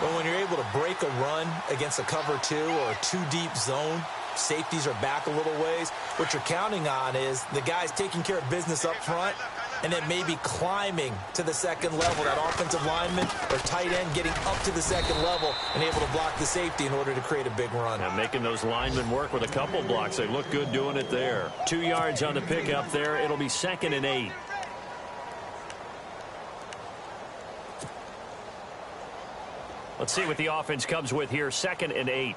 But when you're able to break a run against a cover 2 or a 2-deep zone, safeties are back a little ways. What you're counting on is the guys taking care of business up front and then maybe climbing to the second level. That offensive lineman or tight end getting up to the second level and able to block the safety in order to create a big run. And making those linemen work with a couple blocks. They look good doing it there. 2 yards on the pickup there. It'll be 2nd and 8. Let's see what the offense comes with here. 2nd and 8.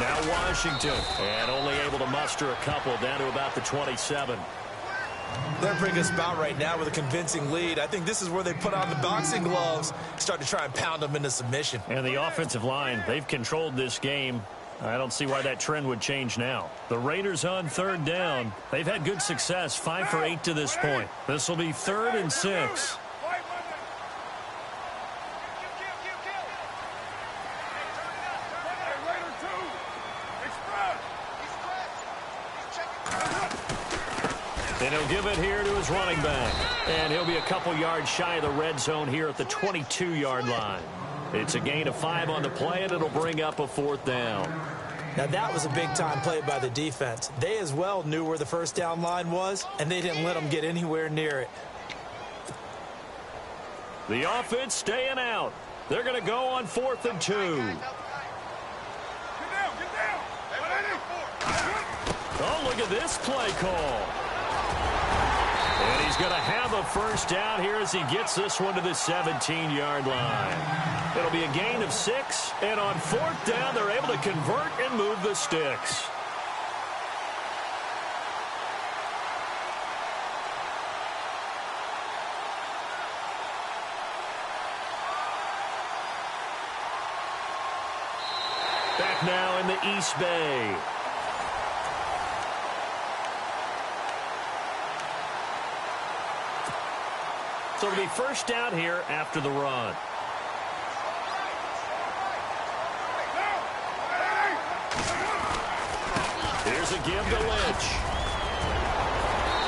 Now Washington. And only able to muster a couple down to about the 27. They're in a pretty good spot right now with a convincing lead. I think this is where they put on the boxing gloves, start to try and pound them into submission. And the offensive line, they've controlled this game. I don't see why that trend would change now. The Raiders on 3rd down. They've had good success, 5 for 8 to this point. This will be 3rd and 6. And he'll give it here to his running back. And he'll be a couple yards shy of the red zone here at the 22-yard line. It's a gain of 5 on the play, and it'll bring up a 4th down. Now, that was a big-time play by the defense. They as well knew where the first down line was, and they didn't let them get anywhere near it. The offense staying out. They're going to go on 4th and 2. Oh, look at this play call. And he's going to have a first down here as he gets this one to the 17-yard line. It'll be a gain of 6, and on 4th down, they're able to convert and move the sticks. Back now in the East Bay. So it'll be first down here after the run. Here's a give to Lynch.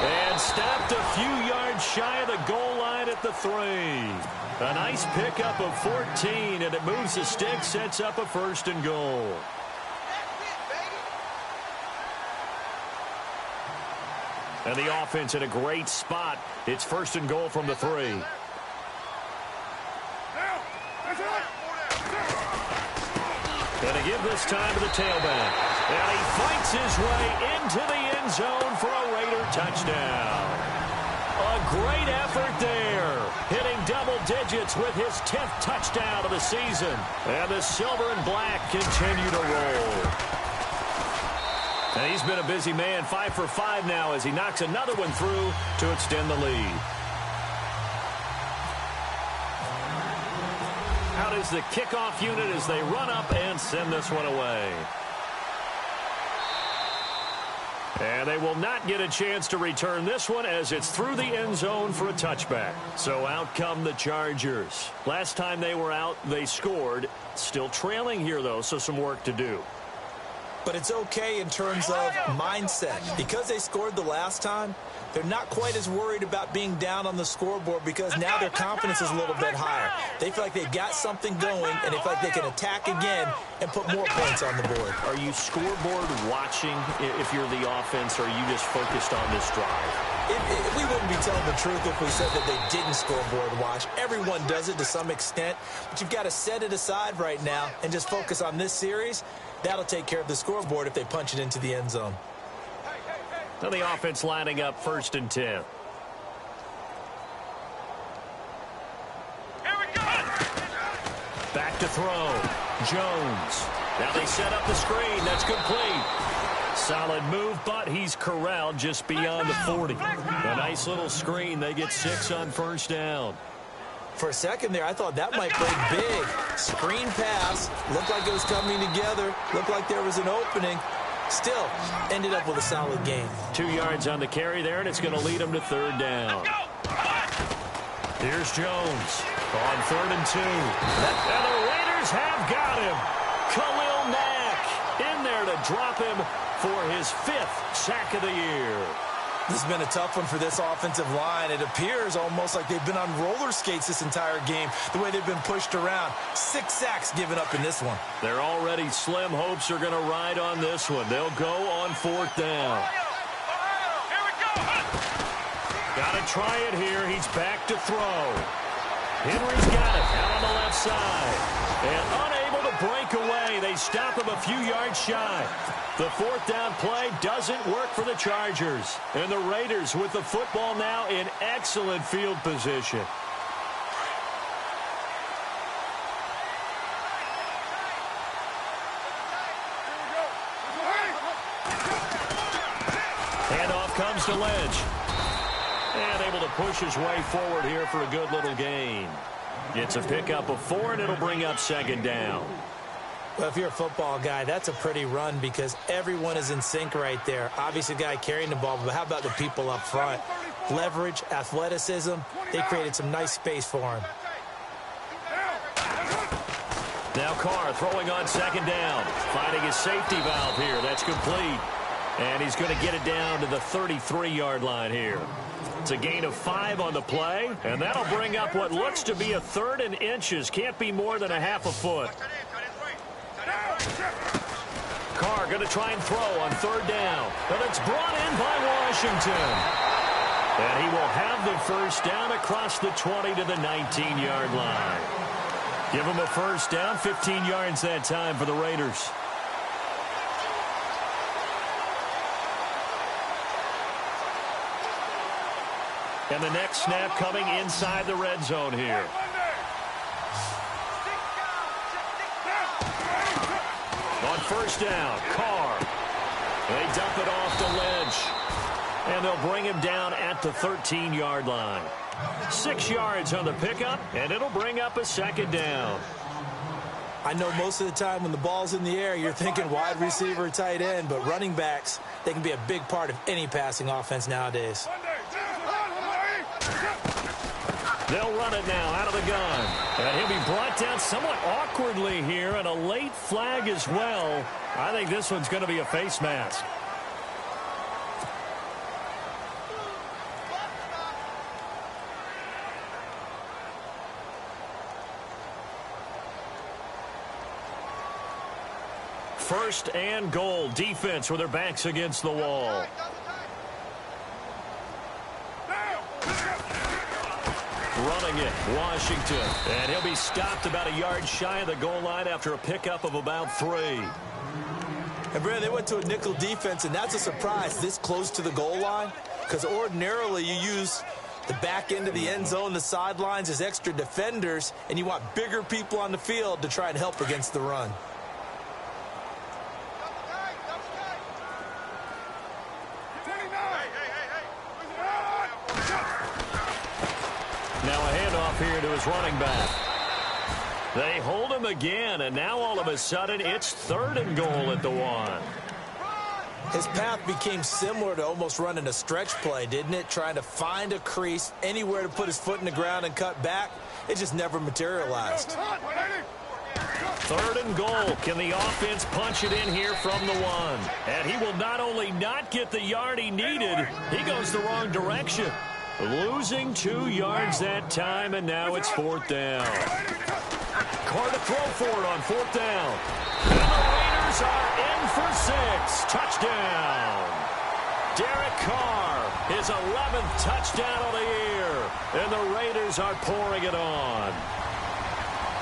And stopped a few yards shy of the goal line at the 3. A nice pickup of 14, and it moves the stick, sets up a 1st and goal. And the offense in a great spot. It's 1st and goal from the 3. And a give this time to the tailback. And he fights his way into the end zone for a Raider touchdown. A great effort there. Hitting double digits with his 10th touchdown of the season. And the silver and black continue to roll. And he's been a busy man, 5 for 5 now as he knocks another one through to extend the lead. Out is the kickoff unit as they run up and send this one away. And they will not get a chance to return this one as it's through the end zone for a touchback. So out come the Chargers. Last time they were out, they scored. Still trailing here, though, so some work to do. But it's okay in terms of mindset. Because they scored the last time, they're not quite as worried about being down on the scoreboard because now their confidence is a little bit higher. They feel like they've got something going, and they feel like they can attack again and put more points on the board. Are you scoreboard watching if you're the offense, or are you just focused on this drive? We wouldn't be telling the truth if we said that they didn't scoreboard watch. Everyone does it to some extent, but you've got to set it aside right now and just focus on this series. That'll take care of the scoreboard if they punch it into the end zone. Now the offense lining up 1st and 10. Here we go. Back to throw. Jones. Now they set up the screen. That's complete. Solid move, but he's corralled just beyond the 40. A nice little screen. They get 6 on 1st down. For a second there, I thought that might play big. Screen pass. Looked like it was coming together. Looked like there was an opening. Still, ended up with a solid game. 2 yards on the carry there, and it's going to lead them to 3rd down. Here's Jones on 3rd and 2. And the Raiders have got him. Khalil Mack in there to drop him for his 5th sack of the year. This has been a tough one for this offensive line. It appears almost like they've been on roller skates this entire game, the way they've been pushed around. 6 sacks given up in this one. They're already slim hopes are going to ride on this one. They'll go on 4th down. Here we go. Got to try it here. He's back to throw. Henry's got it out on the left side. And unable to break away. They stop him a few yards shy. The 4th down play doesn't work for the Chargers. And the Raiders with the football now in excellent field position. Handoff comes to Lynch. And able to push his way forward here for a good little gain. Gets a pickup of 4, and it'll bring up 2nd down. Well, if you're a football guy, that's a pretty run because everyone is in sync right there. Obviously, the guy carrying the ball, but how about the people up front? Leverage, athleticism, they created some nice space for him. Now Carr throwing on 2nd down. Finding his safety valve here. That's complete. And he's going to get it down to the 33-yard line here. It's a gain of 5 on the play, and that'll bring up what looks to be a 3rd and inches. Can't be more than a half a foot. Carr going to try and throw on 3rd down. But it's brought in by Washington. And he will have the 1st down across the 20 to the 19-yard line. Give him a 1st down, 15 yards that time for the Raiders. And the next snap coming inside the red zone here. On 1st down, Carr. They dump it off to Lynch. And they'll bring him down at the 13-yard line. 6 yards on the pickup, and it'll bring up a 2nd down. I know most of the time when the ball's in the air, you're thinking wide receiver, tight end, but running backs, they can be a big part of any passing offense nowadays. They'll run it now out of the gun. And he'll be brought down somewhat awkwardly here, and a late flag as well. I think this one's going to be a face mask. First and goal. Defense with their backs against the wall. Running it, Washington. And he'll be stopped about a yard shy of the goal line after a pickup of about 3. And, Brad, they went to a nickel defense, and that's a surprise this close to the goal line because ordinarily you use the back end of the end zone, the sidelines as extra defenders, and you want bigger people on the field to try and help against the run. his running back. They hold him again, and now all of a sudden it's 3rd and goal at the 1. His path became similar to almost running a stretch play, didn't it? Trying to find a crease, anywhere to put his foot in the ground and cut back. It just never materialized. 3rd and goal. Can the offense punch it in here from the 1? And he will not only not get the yard he needed, he goes the wrong direction. Losing 2 yards that time, and now it's 4th down. Carr to throw for it on 4th down. And the Raiders are in for 6. Touchdown. Derek Carr, his 11th touchdown of the year. And the Raiders are pouring it on.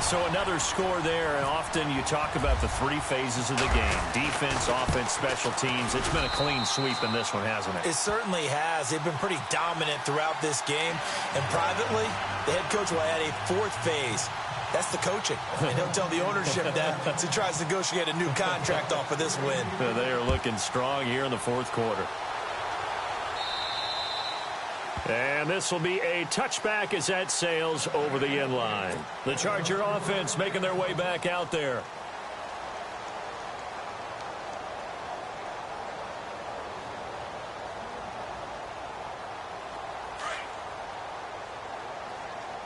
So another score there, and often you talk about the 3 phases of the game. Defense, offense, special teams. It's been a clean sweep in this one, hasn't it? It certainly has. They've been pretty dominant throughout this game. And privately, the head coach will add a 4th phase. That's the coaching. And he'll tell the ownership that as he tries to negotiate a new contract off of this win. They are looking strong here in the 4th quarter. And this will be a touchback as that sails over the end line. The Charger offense making their way back out there.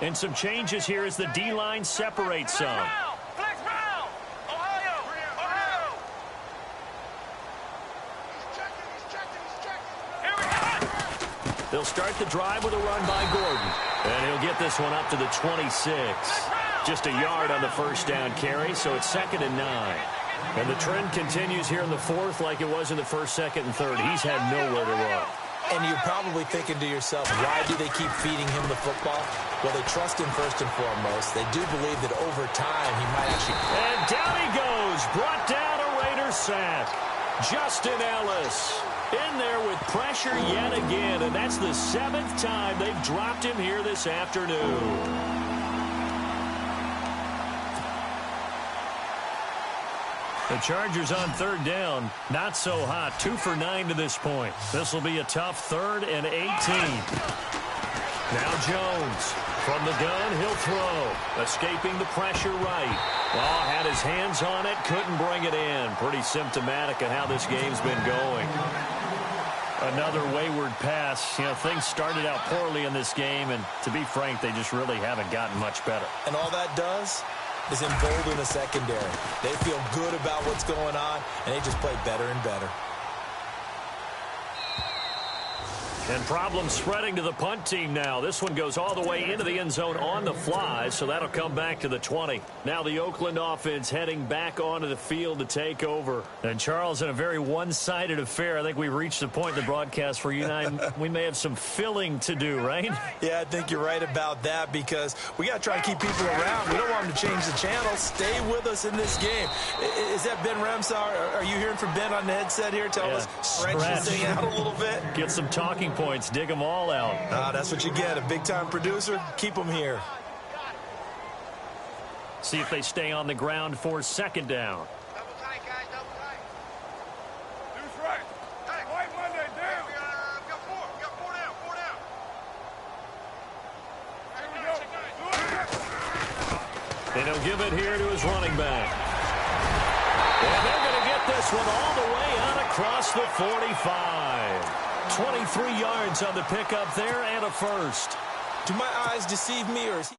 And some changes here as the D-line separates some. Flex round. Ohio. He's checking. Here we go. They'll start the drive with a run by Gordon. And he'll get this one up to the 26. Just a yard on the 1st down carry, so it's 2nd and 9. And the trend continues here in the 4th like it was in the 1st, 2nd, and 3rd. He's had nowhere to run. And you're probably thinking to yourself, why do they keep feeding him the football? Well, they trust him first and foremost. They do believe that over time he might actually... And down he goes. Brought down a Raiders sack. Justin Ellis in there with pressure yet again. And that's the 7th time they've dropped him here this afternoon. The Chargers on 3rd down, not so hot. 2 for 9 to this point. This will be a tough 3rd and 18. Now Jones from the gun, he'll throw. Escaping the pressure right. Oh, had his hands on it, couldn't bring it in. Pretty symptomatic of how this game's been going. Another wayward pass. You know, things started out poorly in this game, and to be frank, they just really haven't gotten much better. And all that does is embolden the secondary. They feel good about what's going on, and they just play better and better. And problems spreading to the punt team now. This one goes all the way into the end zone on the fly, so that'll come back to the 20. Now the Oakland offense heading back onto the field to take over. And Charles, in a very one-sided affair, I think we've reached the point in the broadcast where you and I, we may have some filling to do, right? Yeah, I think you're right about that because we got to try to keep people around. We don't want them to change the channel. Stay with us in this game. Is that Ben Ramsar? Are you hearing from Ben on the headset here? Tell us, stretch this thing out a little bit. Get some talking points. Dig them all out. That's what you get. A big-time producer. Keep them here. See if they stay on the ground for 2nd down. Double tight, guys. Double tight. Deuce right. Hey, White Monday, down. We got 4. We got 4 down. 4 down. Here we go. And he'll give it here to his running back. And they're going to get this one all the way out across the 45. 23 yards on the pickup there and a first. Do my eyes deceive me, or is he...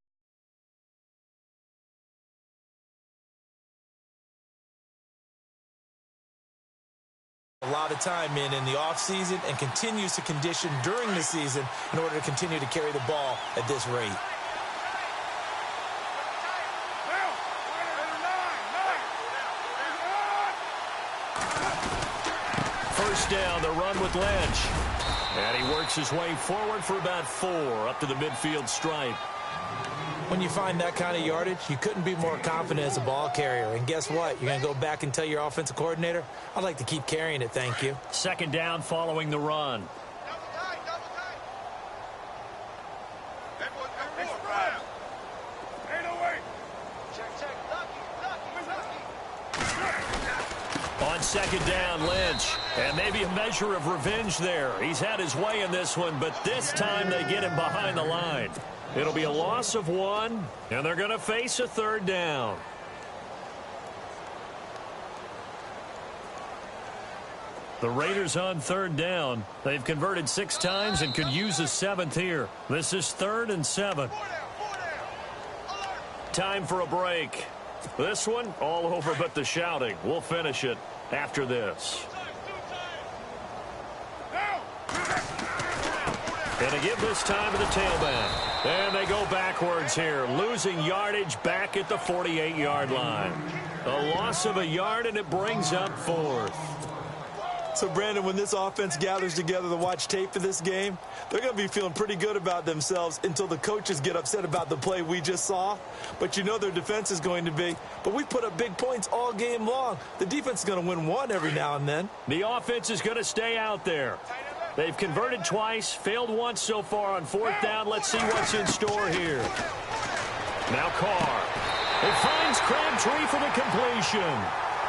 a lot of time in the offseason and continues to condition during the season in order to continue to carry the ball at this rate. First down, the run with Lynch. And he works his way forward for about 4 up to the midfield stripe. When you find that kind of yardage, you couldn't be more confident as a ball carrier. And guess what? You're going to go back and tell your offensive coordinator, I'd like to keep carrying it, thank you. 2nd down following the run. Double tight. Double tight. That boy's got 4. Right. Ain't no way. Check. Lucky. On 2nd down, Lynch. And maybe a measure of revenge there. He's had his way in this one, but this time they get him behind the line. It'll be a loss of 1, and they're going to face a third down. The Raiders on third down. They've converted 6 times and could use a 7th here. This is 3rd and 7. Time for a break. This one, all over but the shouting. We'll finish it after this. And to give this time to the tailback. And they go backwards here, losing yardage back at the 48-yard line. A loss of a yard, and it brings up 4th. So, Brandon, when this offense gathers together to watch tape for this game, they're going to be feeling pretty good about themselves until the coaches get upset about the play we just saw. But you know their defense is going to be. But we put up big points all game long. The defense is going to win one every now and then. The offense is going to stay out there. They've converted twice, failed once so far on 4th down. Let's see what's in store here. Now Carr. It finds Crabtree for the completion.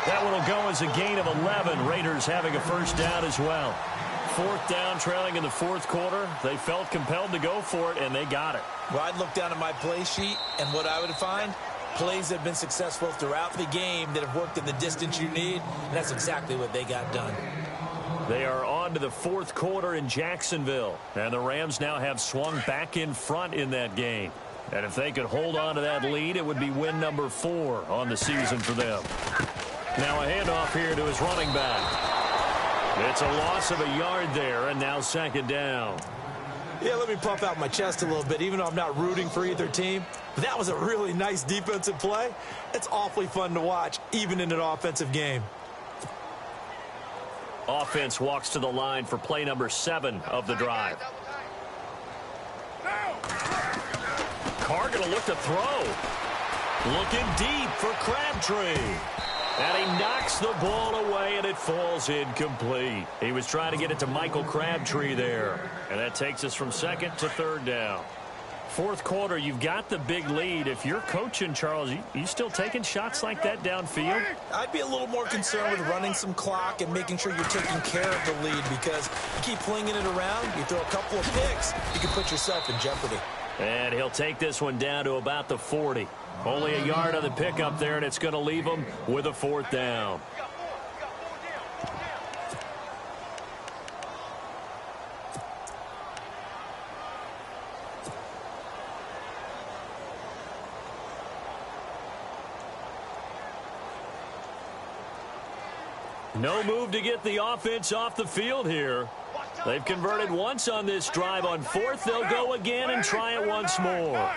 That one will go as a gain of 11. Raiders having a first down as well. 4th down, trailing in the 4th quarter. They felt compelled to go for it, and they got it. Well, I'd look down at my play sheet, and what I would find, plays that have been successful throughout the game that have worked in the distance you need, and that's exactly what they got done. They are on to the 4th quarter in Jacksonville, and the Rams now have swung back in front in that game. And if they could hold on to that lead, it would be win number 4 on the season for them. Now a handoff here to his running back. It's a loss of a yard there, and now 2nd down. Yeah, let me puff out my chest a little bit, even though I'm not rooting for either team. But that was a really nice defensive play. It's awfully fun to watch, even in an offensive game. Offense walks to the line for play number 7 of the drive. Carr going to look to throw. Looking deep for Crabtree. And he knocks the ball away, and it falls incomplete. He was trying to get it to Michael Crabtree there. And that takes us from 2nd to 3rd down. 4th quarter, you've got the big lead. If you're coaching, Charles, you still taking shots like that downfield? I'd be a little more concerned with running some clock and making sure you're taking care of the lead, because you keep flinging it around, you throw a couple of picks, you can put yourself in jeopardy. And he'll take this one down to about the 40. Only a yard on the pickup there, and it's going to leave him with a 4th down. No move to get the offense off the field here. They've converted once on this drive. On 4th, they'll go again and try it once more.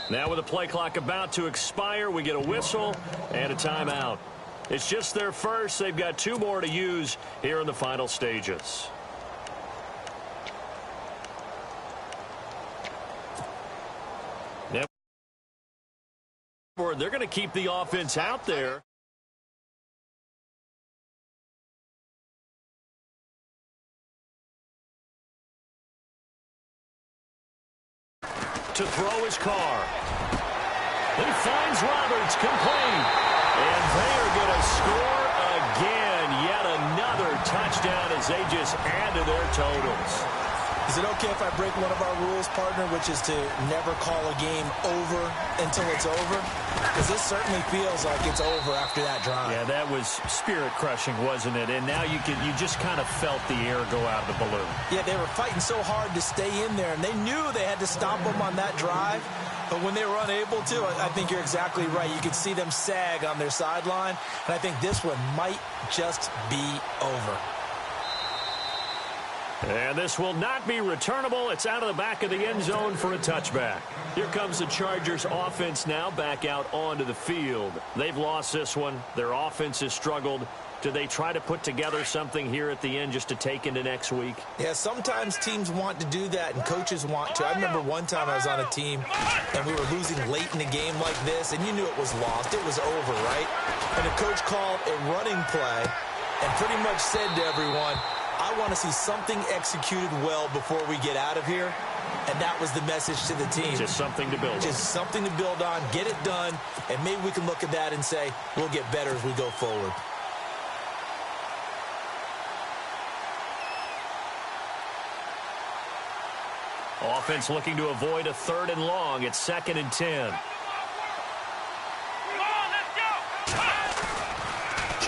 Now with the play clock about to expire, we get a whistle and a timeout. It's just their first. They've got 2 more to use here in the final stages. They're going to keep the offense out there. To throw his Carr. He finds Roberts, complete. And they are going to score again. Yet another touchdown as they just add to their totals. Is it okay if I break one of our rules, partner, which is to never call a game over until it's over? Because this certainly feels like it's over after that drive. Yeah, that was spirit-crushing, wasn't it? And now you just kind of felt the air go out of the balloon. Yeah, they were fighting so hard to stay in there, and they knew they had to stop them on that drive. But when they were unable to, I think you're exactly right. You could see them sag on their sideline, and I think this one might just be over. And this will not be returnable. It's out of the back of the end zone for a touchback. Here comes the Chargers offense now back out onto the field. They've lost this one. Their offense has struggled. Do they try to put together something here at the end just to take into next week? Yeah, sometimes teams want to do that and coaches want to. I remember one time I was on a team and we were losing late in a game like this, and you knew it was lost. It was over, right? And the coach called a running play and pretty much said to everyone, I want to see something executed well before we get out of here. And that was the message to the team. Just something to build on. Just something to build on, get it done, and maybe we can look at that and say, we'll get better as we go forward. Offense looking to avoid a 3rd and long. It's 2nd and 10. Come on, let's go.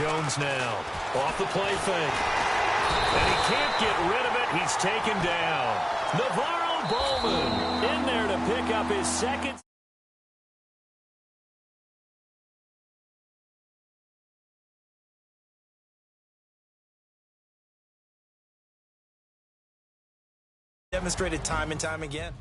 Jones now off the play fake. And he can't get rid of it. He's taken down. Navarro Bowman in there to pick up his 2nd. Demonstrated time and time again.